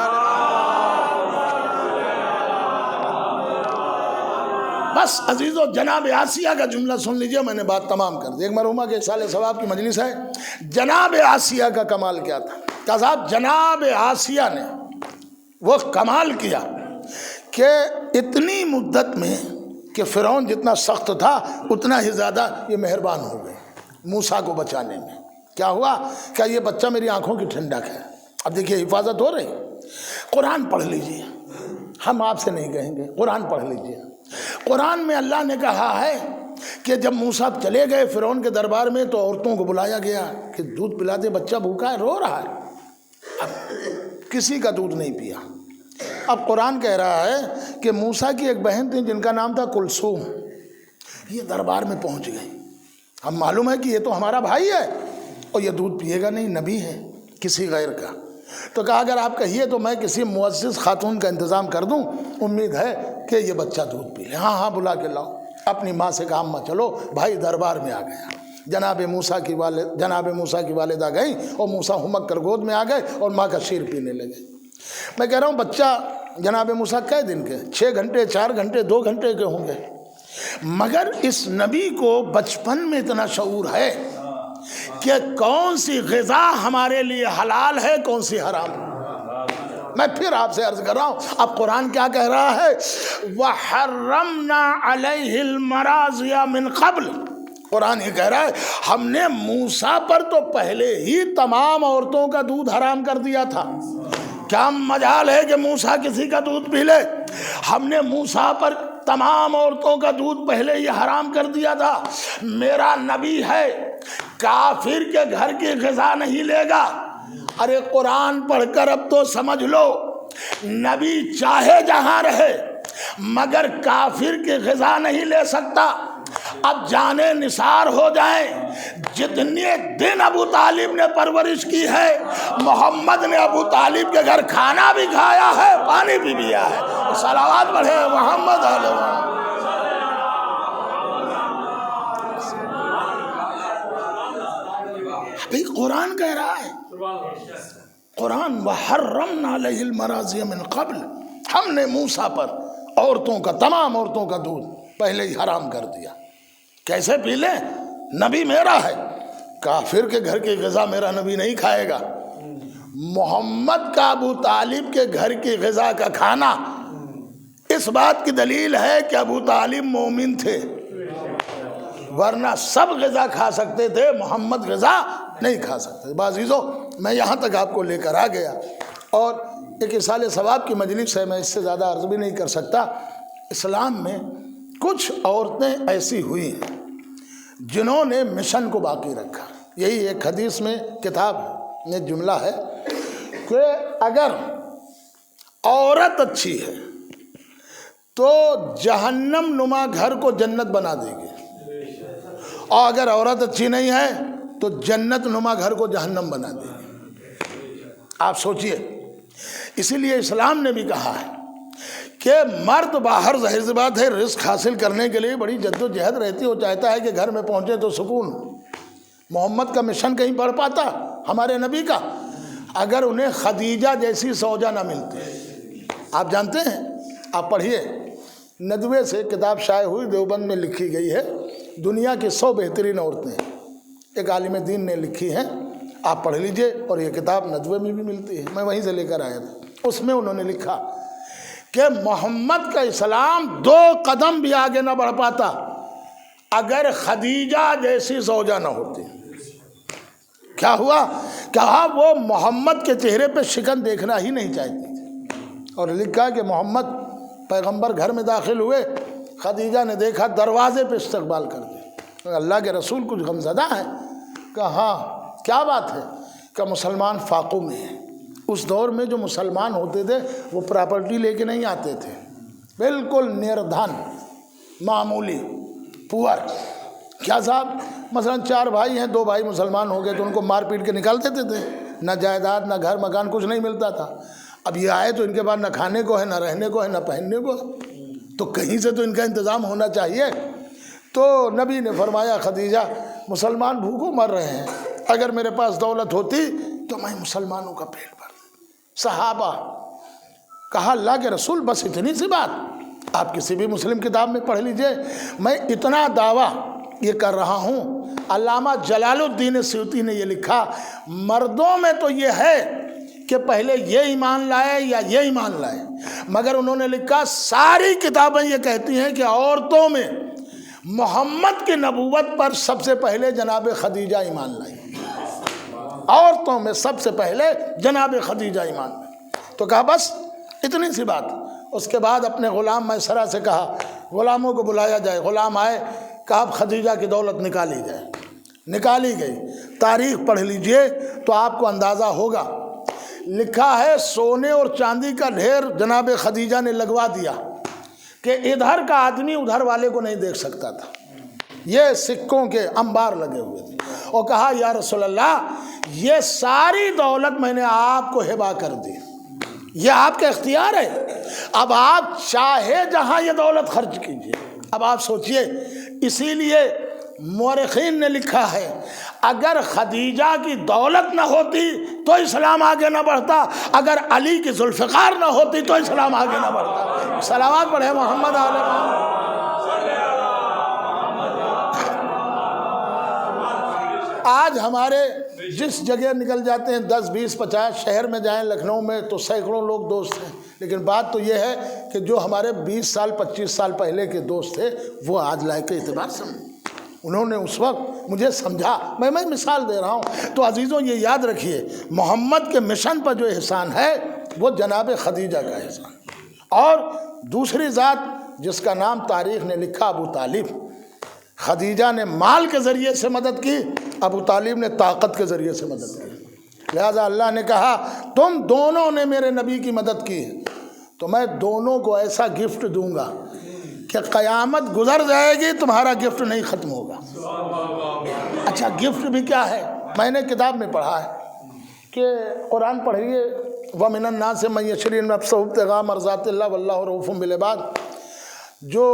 بس عزیزو جناب آسیہ کا جملہ سن لیجئے، میں نے بات تمام کر دی۔ ایک مرحومہ کے سال ثواب کی مجلس ہے، جناب آسیہ کا کمال کیا تھا؟ کہ صاحب جناب آسیہ نے وہ کمال کیا کہ اتنی مدت میں کہ فرعون جتنا سخت تھا اتنا ہی زیادہ یہ مہربان ہو گئے موسیٰ کو بچانے میں۔ کیا ہوا کہ یہ بچہ میری آنکھوں کی ٹھنڈک ہے۔ اب دیکھیے حفاظت ہو رہی۔ قرآن پڑھ لیجئے، ہم آپ سے نہیں کہیں گے، قرآن پڑھ لیجئے۔ قرآن میں اللہ نے کہا ہے کہ جب موسیٰ چلے گئے فرعون کے دربار میں تو عورتوں کو بلایا گیا کہ دودھ پلا دے، بچہ بھوکا ہے، رو رہا ہے۔ اب کسی کا دودھ نہیں پیا۔ اب قرآن کہہ رہا ہے کہ موسیٰ کی ایک بہن تھی جن کا نام تھا کلثوم، یہ دربار میں پہنچ گئی۔ ہم معلوم ہے کہ یہ تو ہمارا بھائی ہے اور یہ دودھ پیے گا نہیں، نبی ہے کسی غیر کا۔ تو کہا اگر آپ کہیے تو میں کسی معزز خاتون کا انتظام کر دوں، امید ہے کہ یہ بچہ دودھ پی لے۔ ہاں ہاں بلا کے لاؤ۔ اپنی ماں سے کہا اماں چلو، بھائی دربار میں آ گیا۔ جناب موسیٰ کی والدہ گئیں اور موسیٰ ہمک کر گود میں آ گئے اور ماں کا شیر پینے لگے۔ میں کہہ رہا ہوں بچہ جناب موسیٰ کئے دن کے، 6 گھنٹے 4 گھنٹے 2 گھنٹے کے ہوں گے، مگر اس نبی کو بچپن میں اتنا شعور ہے کہ کون سی غذا ہمارے لیے حلال ہے، کون سی حرام۔ میں پھر آپ سے عرض کر رہا ہوں، اب قرآن کیا کہہ رہا ہے؟ وَحَرَّمْنَا عَلَيْهِ الْمَرَاضِيَ مِنْ قَبْلِ۔ قرآن یہ کہہ رہا ہے ہم نے موسیٰ پر تو پہلے ہی تمام عورتوں کا دودھ حرام کر دیا تھا۔ کیا مجال ہے کہ موسیٰ کسی کا دودھ پی لے؟ ہم نے موسیٰ پر تمام عورتوں کا دودھ پہلے ہی حرام کر دیا تھا۔ میرا نبی ہے، کافر کے گھر کی غذا نہیں لے گا۔ ارے قرآن پڑھ کر اب تو سمجھ لو، نبی چاہے جہاں رہے مگر کافر کی غذا نہیں لے سکتا۔ اب جانے نثار ہو جائیں، جتنے دن ابو طالب نے پرورش کی ہے، محمد نے ابو طالب کے گھر کھانا بھی کھایا ہے، پانی بھی پیا ہے۔ صلوات پڑھے محمد علیہ۔ ابھی قرآن کہہ رہا ہے، قرآن وَحَرَّمْنَا عَلَيْهِ الْمَرَاضِيَ مِنْ قَبْلِ، ہم نے موسیٰ پر عورتوں کا، تمام عورتوں کا دودھ پہلے ہی حرام کر دیا۔ کیسے پی لیں؟ نبی میرا ہے، کافر کے گھر کی غذا میرا نبی نہیں کھائے گا۔ محمد کا ابو طالب کے گھر کی غذا کا کھانا اس بات کی دلیل ہے کہ ابو طالب مومن تھے، ورنہ سب غذا کھا سکتے تھے، محمد غذا نہیں کھا سکتے۔ عزیزو میں یہاں تک آپ کو لے کر آ گیا، اور ایک اصال ثواب کی مجلس ہے، میں اس سے زیادہ عرض بھی نہیں کر سکتا۔ اسلام میں کچھ عورتیں ایسی ہوئی ہیں جنہوں نے مشن کو باقی رکھا۔ یہی ایک حدیث میں کتاب میں جملہ ہے کہ اگر عورت اچھی ہے تو جہنم نما گھر کو جنت بنا دے گی، اور اگر عورت اچھی نہیں ہے تو جنت نما گھر کو جہنم بنا دے گی۔ آپ سوچئے، اسی لیے اسلام نے بھی کہا ہے کہ مرد باہر، ظاہر سی بات ہے رزق حاصل کرنے کے لیے بڑی جد و جہد رہتی، وہ چاہتا ہے کہ گھر میں پہنچے تو سکون۔ محمد کا مشن کہیں پڑھ پاتا ہمارے نبی کا اگر انہیں خدیجہ جیسی زوجہ نہ ملتی؟ آپ جانتے ہیں، آپ پڑھیے، ندوے سے کتاب شائع ہوئی، دیوبند میں لکھی گئی ہے، دنیا کی 100 بہترین عورتیں، ایک عالم دین نے لکھی ہیں، آپ پڑھ لیجئے، اور یہ کتاب ندوے میں بھی ملتی ہے، میں وہیں سے لے کر آیا تھا۔ اس میں انہوں نے لکھا کہ محمد کا اسلام 2 قدم بھی آگے نہ بڑھ پاتا اگر خدیجہ جیسی زوجہ نہ ہوتی۔ کیا ہوا؟ کہا وہ محمد کے چہرے پہ شکن دیکھنا ہی نہیں چاہتی تھی، اور لکھا کہ محمد پیغمبر گھر میں داخل ہوئے، خدیجہ نے دیکھا دروازے پہ استقبال کر دیا۔ اللہ کے رسول کچھ غمزدہ ہیں؟ کہا ہاں کیا بات ہے؟ کہ مسلمان فاقوں میں ہیں۔ اس دور میں جو مسلمان ہوتے تھے وہ پراپرٹی لے کے نہیں آتے تھے، بالکل نیردھن، معمولی، پور۔ کیا صاحب مثلا 4 بھائی ہیں، 2 بھائی مسلمان ہو گئے تو ان کو مار پیٹ کے نکال دیتے تھے، نہ جائیداد نہ گھر مکان کچھ نہیں ملتا تھا۔ اب یہ آئے تو ان کے پاس نہ کھانے کو ہے، نہ رہنے کو ہے، نہ پہننے کو ہے، تو کہیں سے تو ان کا انتظام ہونا چاہیے۔ تو نبی نے فرمایا خدیجہ مسلمان بھوکوں مر رہے ہیں، اگر میرے پاس دولت ہوتی تو میں مسلمانوں کا پیٹ بھر دیتا۔ صحابہ کہا اللہ کے رسول بس اتنی سی بات؟ آپ کسی بھی مسلم کتاب میں پڑھ لیجئے، میں اتنا دعویٰ یہ کر رہا ہوں۔ علامہ جلال الدین سیوطی نے یہ لکھا، مردوں میں تو یہ ہے کہ پہلے یہ ایمان لائے یا یہ ایمان لائے، مگر انہوں نے لکھا ساری کتابیں یہ کہتی ہیں کہ عورتوں میں محمد کی نبوت پر سب سے پہلے جناب خدیجہ ایمان لائی، عورتوں میں سب سے پہلے جناب خدیجہ ایمان لائی۔ تو کہا بس اتنی سی بات۔ اس کے بعد اپنے غلام میسرہ سے کہا غلاموں کو بلایا جائے، غلام آئے، کہا اب خدیجہ کی دولت نکالی جائے۔ نکالی گئی، تاریخ پڑھ لیجئے تو آپ کو اندازہ ہوگا۔ لکھا ہے سونے اور چاندی کا ڈھیر جناب خدیجہ نے لگوا دیا کہ ادھر کا آدمی ادھر والے کو نہیں دیکھ سکتا تھا، یہ سکوں کے انبار لگے ہوئے تھے، اور کہا یا رسول اللہ یہ ساری دولت میں نے آپ کو ہبہ کر دی، یہ آپ کا اختیار ہے، اب آپ چاہے جہاں یہ دولت خرچ کیجئے۔ اب آپ سوچئے، اسی لیے مورخین نے لکھا ہے اگر خدیجہ کی دولت نہ ہوتی تو اسلام آگے نہ بڑھتا، اگر علی کی ذوالفقار نہ ہوتی تو اسلام آگے نہ بڑھتا۔ صلوات پڑھے محمد علیہ محمد۔ آج ہمارے جس جگہ نکل جاتے ہیں 10 20 50 شہر میں جائیں، لکھنؤ میں تو سینکڑوں لوگ دوست ہیں، لیکن بات تو یہ ہے کہ جو ہمارے 20 سال 25 سال پہلے کے دوست تھے وہ آج لائق اعتبار سمجھے، انہوں نے اس وقت مجھے سمجھا۔ میں مثال دے رہا ہوں۔ تو عزیزوں یہ یاد رکھیے محمد کے مشن پر جو احسان ہے وہ جناب خدیجہ کا احسان، اور دوسری ذات جس کا نام تاریخ نے لکھا ابو طالب، خدیجہ نے مال کے ذریعے سے مدد کی، ابو طالب نے طاقت کے ذریعے سے مدد کی۔ لہذا اللہ نے کہا تم دونوں نے میرے نبی کی مدد کی تو میں دونوں کو ایسا گفٹ دوں گا کہ قیامت گزر جائے گی تمہارا گفٹ نہیں ختم ہوگا۔ اچھا گفٹ بھی کیا ہے؟ میں نے کتاب میں پڑھا ہے کہ قرآن پڑھیے وَمِنَ النَّاسِ مَن يَشْرِي نَفْسَهُ ابْتِغَاءَ مَرْضَاتِ اللَّهِ وَاللَّهُ رَءُوفٌ بِالْعِبَادِ، جو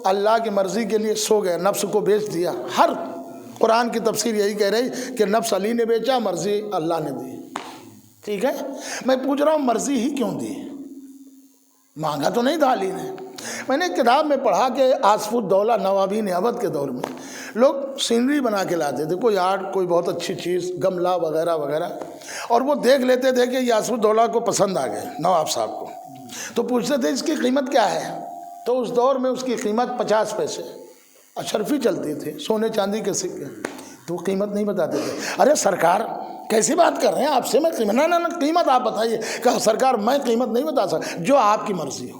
اللہ کی مرضی کے لیے سو گئے، نفس کو بیچ دیا۔ ہر قرآن کی تفسیر یہی کہہ رہی کہ نفس علی نے بیچا، مرضی اللہ نے دی۔ ٹھیک ہے، میں پوچھ رہا ہوں مرضی ہی کیوں دی؟ مانگا تو نہیں تھا علی نے۔ میں نے کتاب میں پڑھا کہ آصف الدولہ نوابین اودھ کے دور میں لوگ سینری بنا کے لاتے تھے، کوئی آرٹ، کوئی بہت اچھی چیز، گملہ وغیرہ وغیرہ، اور وہ دیکھ لیتے تھے کہ یہ آصف الدولہ کو پسند آ گئے، نواب صاحب کو، تو پوچھتے تھے اس کی قیمت کیا ہے؟ تو اس دور میں اس کی قیمت 50 پیسے، اشرفی چلتی تھی، سونے چاندی کے سکے، تو قیمت نہیں بتاتے تھے۔ ارے سرکار کیسی بات کر رہے ہیں آپ سے، میں قیمت نہ قیمت آپ بتائیے۔ کہ سرکار میں قیمت نہیں بتا سکتا، جو آپ کی مرضی ہو۔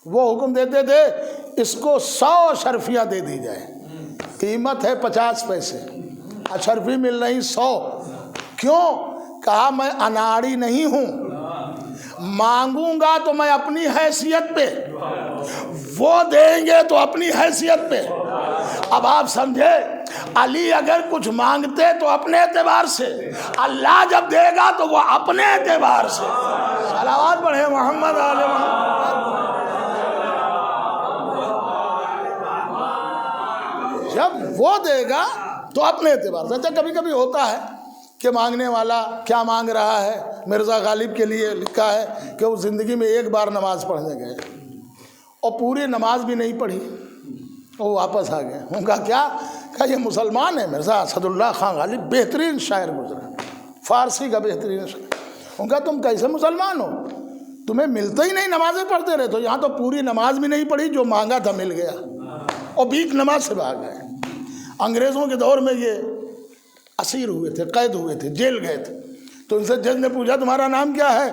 وہ حکم دیتے تھے اس کو 100 اشرفیاں دے دی جائے، قیمت ہے 50 پیسے، اشرفی مل رہی 100۔ کیوں؟ کہا میں اناڑی نہیں ہوں، مانگوں گا تو میں اپنی حیثیت پہ، وہ دیں گے تو اپنی حیثیت پہ۔ اب آپ سمجھے، علی اگر کچھ مانگتے تو اپنے اعتبار سے، اللہ جب دے گا تو وہ اپنے اعتبار سے۔ صلوات پڑھے محمد علیہ محمد۔ جب وہ دے گا تو اپنے اعتبار سے۔ اچھا کبھی کبھی ہوتا ہے کہ مانگنے والا کیا مانگ رہا ہے۔ مرزا غالب کے لیے لکھا ہے کہ وہ زندگی میں ایک بار نماز پڑھنے گئے اور پوری نماز بھی نہیں پڑھی، وہ واپس آ گئے۔ ان کا کیا؟ کہا یہ مسلمان ہے مرزا اسد اللہ خان غالب، بہترین شاعر گزرا، فارسی کا بہترین شاعر۔ ان کا تم کیسے مسلمان ہو؟ تمہیں ملتا ہی نہیں، نمازیں پڑھتے رہے، تو یہاں تو پوری نماز بھی نہیں پڑھی، جو مانگا تھا مل گیا، اور بیک نماز سے بھاگ گئے۔ انگریزوں کے دور میں یہ اسیر ہوئے تھے، قید ہوئے تھے، جیل گئے تھے، تو ان سے جج نے پوچھا تمہارا نام کیا ہے؟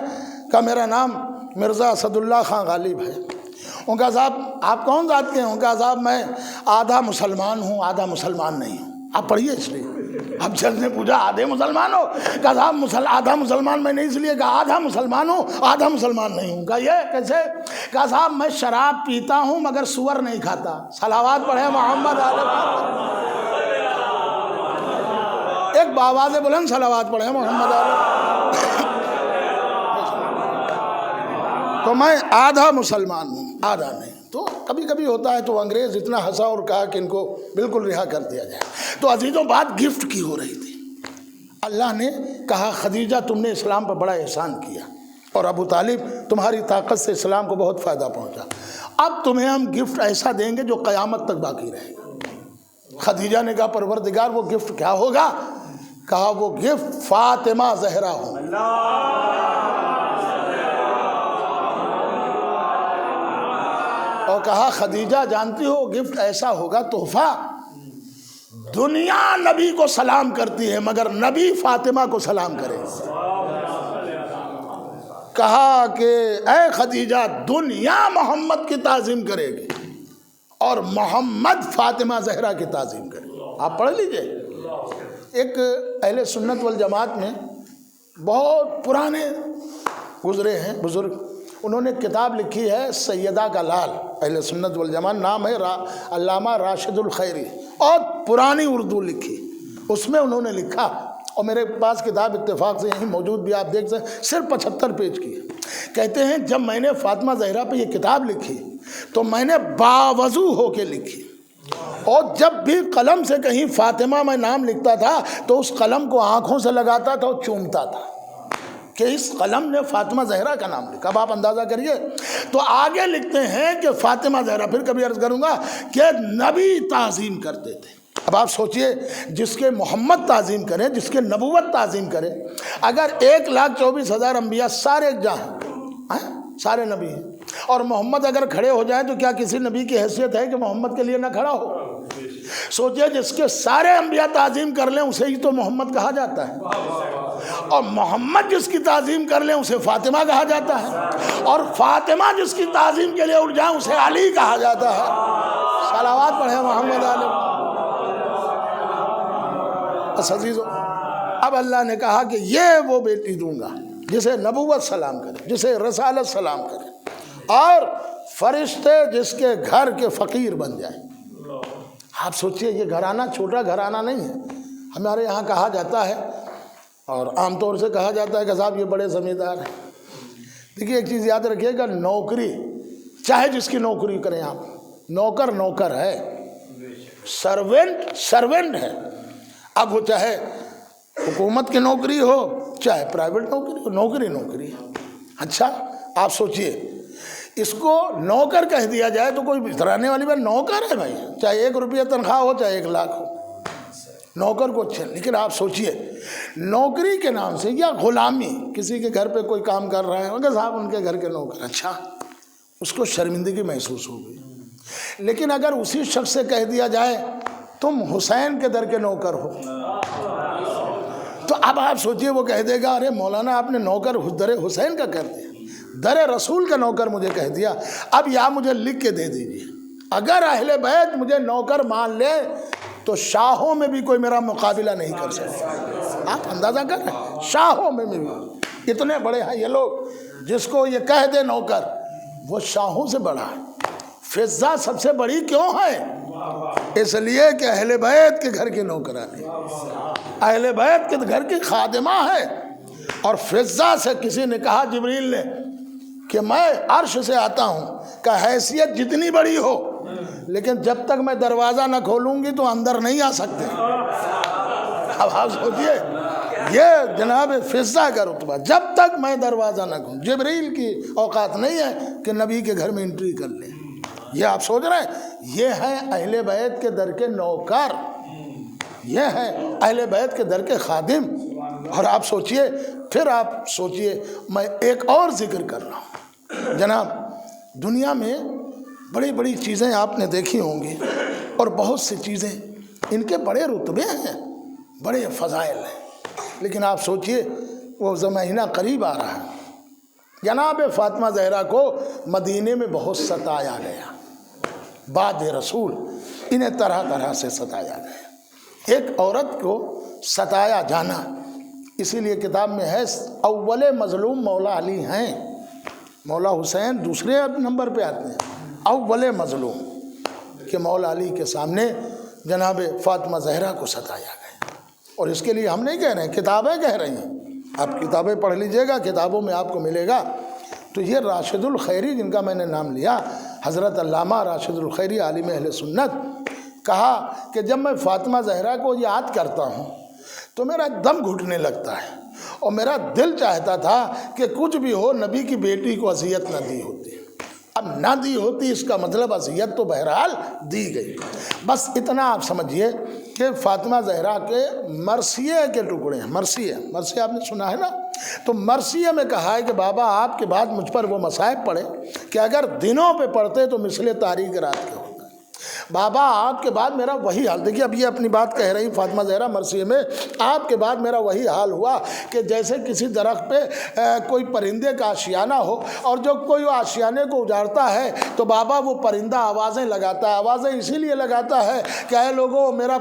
کہا میرا نام مرزا اسد اللہ خان غالب ہے۔ ان کا صاحب آپ کون ذات کے ہیں؟ ان کا صاحب میں آدھا مسلمان ہوں آدھا مسلمان نہیں ہوں۔ آپ پڑھیے اس لیے، اب جج نے پوچھا آدھے مسلمان ہو؟ کہا صاحب آدھا مسلمان میں نہیں، اس لیے کہا آدھا مسلمان ہوں آدھا مسلمان نہیں ہوں۔ کہا یہ کیسے؟ کہا صاحب میں شراب پیتا ہوں مگر سور نہیں کھاتا۔ صلوات پڑھے محمد علیہ، ایک بآواز بلند صلوات پڑھے محمد علیہ۔ تو میں آدھا مسلمان ہوں آدھا نہیں۔ تو کبھی کبھی ہوتا ہے تو انگریز اتنا ہنسا اور کہا کہ ان کو بالکل رہا کر دیا جائے۔ تو عزیزوں بات گفٹ کی ہو رہی تھی۔ اللہ نے کہا خدیجہ تم نے اسلام پر بڑا احسان کیا اور ابو طالب تمہاری طاقت سے اسلام کو بہت فائدہ پہنچا، اب تمہیں ہم گفٹ ایسا دیں گے جو قیامت تک باقی رہے گا۔ خدیجہ نے کہا پروردگار وہ گفٹ کیا ہوگا؟ کہا وہ گفٹ فاطمہ زہرا ہو۔ اور کہا خدیجہ جانتی ہو گفٹ ایسا ہوگا تحفہ، دنیا نبی کو سلام کرتی ہے مگر نبی فاطمہ کو سلام کرے۔ کہا کہ اے خدیجہ دنیا محمد کی تعظیم کرے گی اور محمد فاطمہ زہرا کی تعظیم کرے گی۔ آپ پڑھ لیجئے، ایک اہل سنت والجماعت میں بہت پرانے گزرے ہیں بزرگ، انہوں نے کتاب لکھی ہے سیدہ کا لال، اہل سنت والجماعت، نام ہے علامہ راشد الخیری، اور پرانی اردو لکھی، اس میں انہوں نے لکھا، اور میرے پاس کتاب اتفاق سے یہیں موجود بھی آپ دیکھ سکتے، صرف 75 پیج کی ہے۔ کہتے ہیں جب میں نے فاطمہ زہرا پہ یہ کتاب لکھی تو میں نے باوضو ہو کے لکھی، اور جب بھی قلم سے کہیں فاطمہ میں نام لکھتا تھا تو اس قلم کو آنکھوں سے لگاتا تھا اور چومتا تھا کہ اس قلم نے فاطمہ زہرا کا نام لکھا۔ اب آپ اندازہ کریے۔ تو آگے لکھتے ہیں کہ فاطمہ زہرا، پھر کبھی عرض کروں گا، کہ نبی تعظیم کرتے تھے۔ اب آپ سوچئے جس کے محمد تعظیم کرے، جس کے نبوت تعظیم کرے، اگر 1,24,000 انبیاء سارے جہاں سارے نبی ہیں، اور محمد اگر کھڑے ہو جائیں تو کیا کسی نبی کی حیثیت ہے کہ محمد کے لیے نہ کھڑا ہو؟ سوچئے جس کے سارے انبیاء تعظیم کر لیں اسے ہی تو محمد کہا جاتا ہے، اور محمد جس کی تعظیم کر لیں اسے فاطمہ کہا جاتا ہے، اور فاطمہ جس کی تعظیم کے لیے اٹھ جائیں اسے علی کہا جاتا ہے۔ صلوات پڑھیں محمد علیہ۔ بس عزیزو، اب اللہ نے کہا کہ یہ وہ بیٹی دوں گا جسے نبوت سلام کرے، جسے رسالت سلام کرے، اور فرشتے جس کے گھر کے فقیر بن جائیں۔ آپ سوچئے یہ گھرانہ چھوٹا گھرانہ نہیں ہے۔ ہمارے یہاں کہا جاتا ہے، اور عام طور سے کہا جاتا ہے کہ صاحب یہ بڑے زمیندار ہیں۔ دیکھیے ایک چیز یاد رکھیے گا، نوکری چاہے جس کی نوکری کریں آپ، نوکر نوکر ہے، سرونٹ سرونٹ ہے۔ اب وہ چاہے حکومت کی نوکری ہو چاہے پرائیویٹ نوکری ہو، نوکری نوکری ہے۔ اچھا آپ سوچئے اس کو نوکر کہہ دیا جائے تو کوئی اترانے والی بات، نوکر ہے بھائی، چاہے 1 روپیہ تنخواہ ہو چاہے 1 لاکھ ہو، نوکر کو اچھا۔ لیکن آپ سوچئے نوکری کے نام سے یا غلامی، کسی کے گھر پہ کوئی کام کر رہا ہے کہ صاحب ان کے گھر کے نوکر، اچھا اس کو شرمندگی محسوس ہوگی۔ لیکن اگر اسی شخص سے کہہ دیا جائے تم حسین کے در کے نوکر ہو، تو اب آپ سوچئے وہ کہہ دے گا ارے مولانا آپ نے نوکر در حسین کا کر دیا، در رسول کا نوکر مجھے کہہ دیا، اب یا مجھے لکھ کے دے دیجئے، اگر اہل بیت مجھے نوکر مان لے تو شاہوں میں بھی کوئی میرا مقابلہ نہیں کر سکتا۔ آپ اندازہ کر رہے ہیں، شاہوں میں بھی اتنے بڑے ہیں یہ لوگ، جس کو یہ کہہ دے نوکر وہ شاہوں سے بڑا ہے۔ فضہ سب سے بڑی کیوں ہے؟ اس لیے کہ اہل بیت کے گھر کے نوکرانی، اہل بیت کے گھر کی خادمہ ہے۔ اور فضہ سے کسی نے کہا جبریل نے کہ میں عرش سے آتا ہوں، کہ حیثیت جتنی بڑی ہو لیکن جب تک میں دروازہ نہ کھولوں گی تو اندر نہیں آ سکتے۔ اب آپ سوچئے یہ جناب فضہ کا رتبہ، جب تک میں دروازہ نہ کھولوں، جبریل کی اوقات نہیں ہے کہ نبی کے گھر میں انٹری کر لیں۔ یہ آپ سوچ رہے ہیں یہ ہے اہل بیت کے در کے نوکر، یہ ہے اہل بیت کے در کے خادم۔ اور آپ سوچئے، پھر آپ سوچئے، میں ایک اور ذکر کر رہا ہوں۔ جناب دنیا میں بڑی بڑی چیزیں آپ نے دیکھی ہوں گی، اور بہت سی چیزیں ان کے بڑے رتبے ہیں، بڑے فضائل ہیں، لیکن آپ سوچئے وہ زمانہ قریب آ رہا ہے، جناب فاطمہ زہرا کو مدینے میں بہت ستایا گیا، بعد رسول انہیں طرح طرح سے ستایا گیا۔ ایک عورت کو ستایا جانا، اسی لیے کتاب میں ہے اول مظلوم مولا علی ہیں، مولا حسین دوسرے نمبر پہ آتے ہیں، اول مظلوم کہ مولا علی کے سامنے جناب فاطمہ زہرا کو ستایا گیا۔ اور اس کے لیے ہم نہیں کہہ رہے ہیں، کتابیں کہہ رہی ہیں، آپ کتابیں پڑھ لیجئے گا، کتابوں میں آپ کو ملے گا۔ تو یہ راشد الخیری جن کا میں نے نام لیا، حضرت علامہ راشد الخیری عالم اہل سنت، کہا کہ جب میں فاطمہ زہرا کو یاد کرتا ہوں تو میرا دم گھٹنے لگتا ہے، اور میرا دل چاہتا تھا کہ کچھ بھی ہو نبی کی بیٹی کو اذیت نہ دی ہوتی۔ اب نہ دی ہوتی اس کا مطلب اذیت تو بہرحال دی گئی۔ بس اتنا آپ سمجھیے کہ فاطمہ زہرا کے مرثیے کے ٹکڑے ہیں، مرثیے آپ نے سنا ہے نا، تو مرثیے میں کہا ہے کہ بابا آپ کے بعد مجھ پر وہ مصائب پڑے کہ اگر دنوں پہ پڑھتے تو مثل تاریک رات کے ہوتا۔ بابا آپ کے بعد میرا وہی حال، دیکھیے اب یہ اپنی بات کہہ رہی فاطمہ زہرا مرثیے میں، آپ کے بعد میرا وہی حال ہوا کہ جیسے کسی درخت پہ کوئی پرندے کا آشیانہ ہو، اور جو کوئی آشیانے کو اجاڑتا ہے تو بابا وہ پرندہ آوازیں لگاتا ہے، آوازیں اسی لیے لگاتا ہے کہ اے لوگوں میرا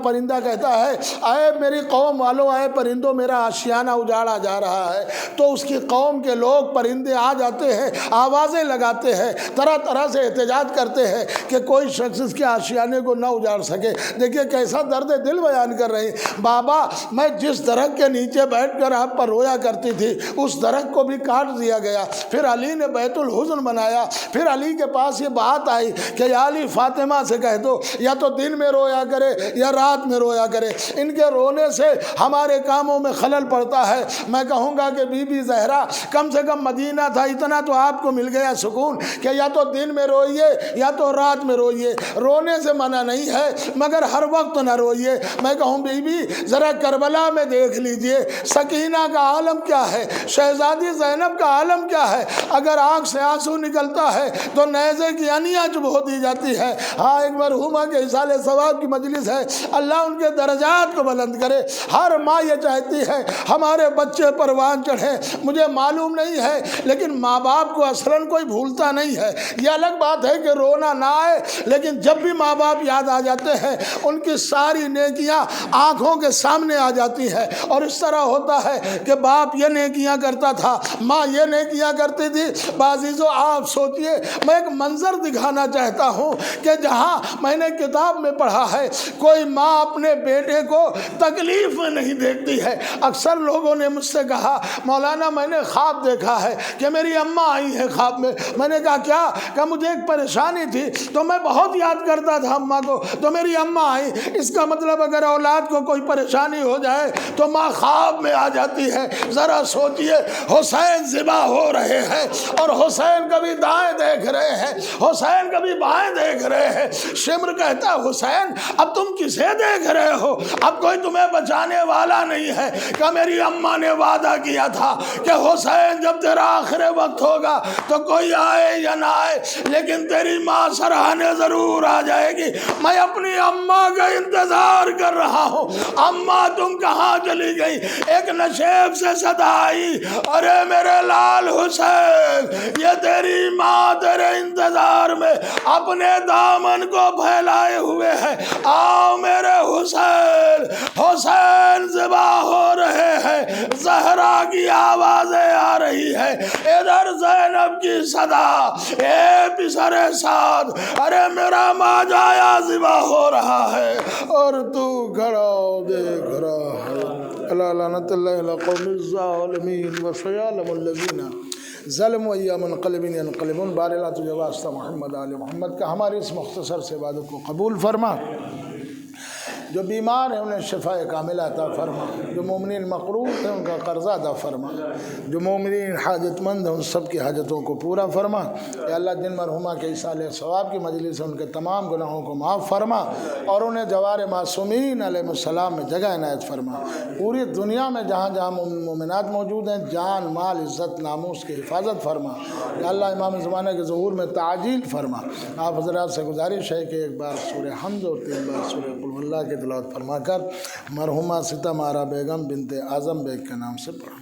پرندہ کہتا ہے اے میری قوم والوں، اے پرندوں میرا آشیانہ اجاڑا جا رہا ہے، تو اس کی قوم کے لوگ پرندے آ جاتے ہیں، آوازیں لگاتے ہیں، طرح طرح سے احتجاج کرتے ہیں کہ کوئی شخص اس کے آشیانے کو نہ اجاڑ سکے۔ دیکھیے کیسا درد دل بیان کر رہی، بابا میں جس درخت کے نیچے بیٹھ کر آپ پر رویا کرتی تھی اس درخت کو بھی کاٹ دیا گیا۔ پھر علی نے بیت الحزن بنایا، پھر علی کے پاس یہ بات آئی کہ یا علی فاطمہ سے کہہ دو یا تو دن میں رویا کرے یا رات میں رویا کرے، ان کے رونے سے ہمارے کاموں میں خلل پڑتا ہے۔ میں کہوں گا کہ بی بی زہرا کم سے کم مدینہ تھا، اتنا تو آپ کو مل گیا سکون کہ یا تو دن میں روئیے یا تو رات میں روئیے، رونے سے منع نہیں ہے مگر ہر وقت نہ روئیے۔ میں کہوں بی بی ذرا کربلا میں دیکھ لیجئے سکینہ کا عالم کیا ہے، شہزادی زینب کا عالم کیا ہے، اگر آنکھ سے آنسو نکلتا ہے تو نیزے کی انیا چپ ہو دی جاتی ہے۔ ہاں ایک مرحومہ کے اصال ثواب کی مجلس ہے، اللہ ان کے درجات کو بلند کرے۔ ہر ماں یہ چاہتی ہے ہمارے بچے پروان چڑھے، مجھے معلوم نہیں ہے لیکن ماں باپ کو اصلاً کوئی بھولتا نہیں ہے۔ یہ الگ بات ہے کہ رونا نہ آئے، لیکن جب بھی ماں باپ یاد آ جاتے ہیں ان کی ساری نیکیاں آنکھوں کے سامنے آ جاتی ہیں، اور اس طرح ہوتا ہے کہ باپ یہ نیکیاں کرتا تھا، ماں یہ نیکیاں کرتی تھی۔ عزیزو آپ سوچئے، میں ایک منظر دکھانا چاہتا ہوں کہ جہاں میں نے کتاب میں پڑھا ہے کوئی ماں اپنے بیٹے کو تکلیف میں نہیں دیکھتی ہے۔ اکثر لوگوں نے مجھ سے کہا مولانا میں نے خواب دیکھا ہے کہ میری اماں آئی ہے خواب میں نے کہا کیا؟ کہ مجھے ایک پریشانی تھی تو میں بہت یاد کرتا تھا اماں کو، تو میری اماں آئی۔ اس کا مطلب اگر اولاد کو کوئی پریشانی ہو جائے تو ماں خواب میں آ جاتی ہے۔ ذرا سوچئے حسین ذبح ہو رہے ہیں اور حسین کبھی دائیں دیکھ رہے ہیں، حسین کبھی بائیں دیکھ رہے ہیں۔ شمر کہتا حسین اب تم کسے دیکھ رہے ہو، اب کوئی تمہیں بچانے والا نہیں ہے۔ کہ میری اماں نے وعدہ کیا تھا کہ حسین جب تیرا آخر وقت ہوگا تو کوئی آئے یا نہ آئے لیکن تیری ماں سراہنے ضرور آ جائے گی۔ میں اپنی اماں کا انتظار کر رہا ہوں، اماں تم کہاں چلی گئی؟ ایک نشیب سے صدا آئی، ارے میرے لال حسین یہ تیری ماں تیرے انتظار میں اپنے دامن کو پھیلائے ہوئے ہے، آؤ میرے حسین۔ حسین ذبح ہو رہے ہیں، زہرا کی آوازیں آ رہی ہے، ادھر زینب کی صدا، اے پسر سعد ارے میرا ماں جایا ذبح ہو رہا ہے اور تو کھڑا دیکھ رہا ہے۔ اللہ لعنت اللہ علی قوم الظالمین وسيعلم الذین ظلموا أي منقلب ينقلبون۔ بار اللہ تجھے واسطہ محمد آل محمد کا ہماری اس مختصر سے عبادت کو قبول فرما، جو بیمار ہیں انہیں شفاء کاملہ عطا فرما، جو مومنین مقروض ہیں ان کا قرضہ ادا فرما، جو مومنین حاجت مند ہیں ان سب کی حاجتوں کو پورا فرما۔ یا اللہ جن مرحومہ کے ایصال ثواب کی مجلس سے ان کے تمام گناہوں کو معاف فرما اور انہیں جوار معصومین علیہ السلام میں جگہ عنایت فرما۔ پوری دنیا میں جہاں جہاں مومنات موجود ہیں جان مال عزت ناموس کی حفاظت فرما۔ یا اللہ امام زمانہ کے ظہور میں تعجیل فرما۔ آپ حضرات سے گزارش ہے کہ ایک بار سورہ حمد اور 3 بار سورہ قل اللہ کی تلاوت فرما کر مرحومہ ستم آرا بیگم بنت اعظم بیگ کے نام سے پڑھا۔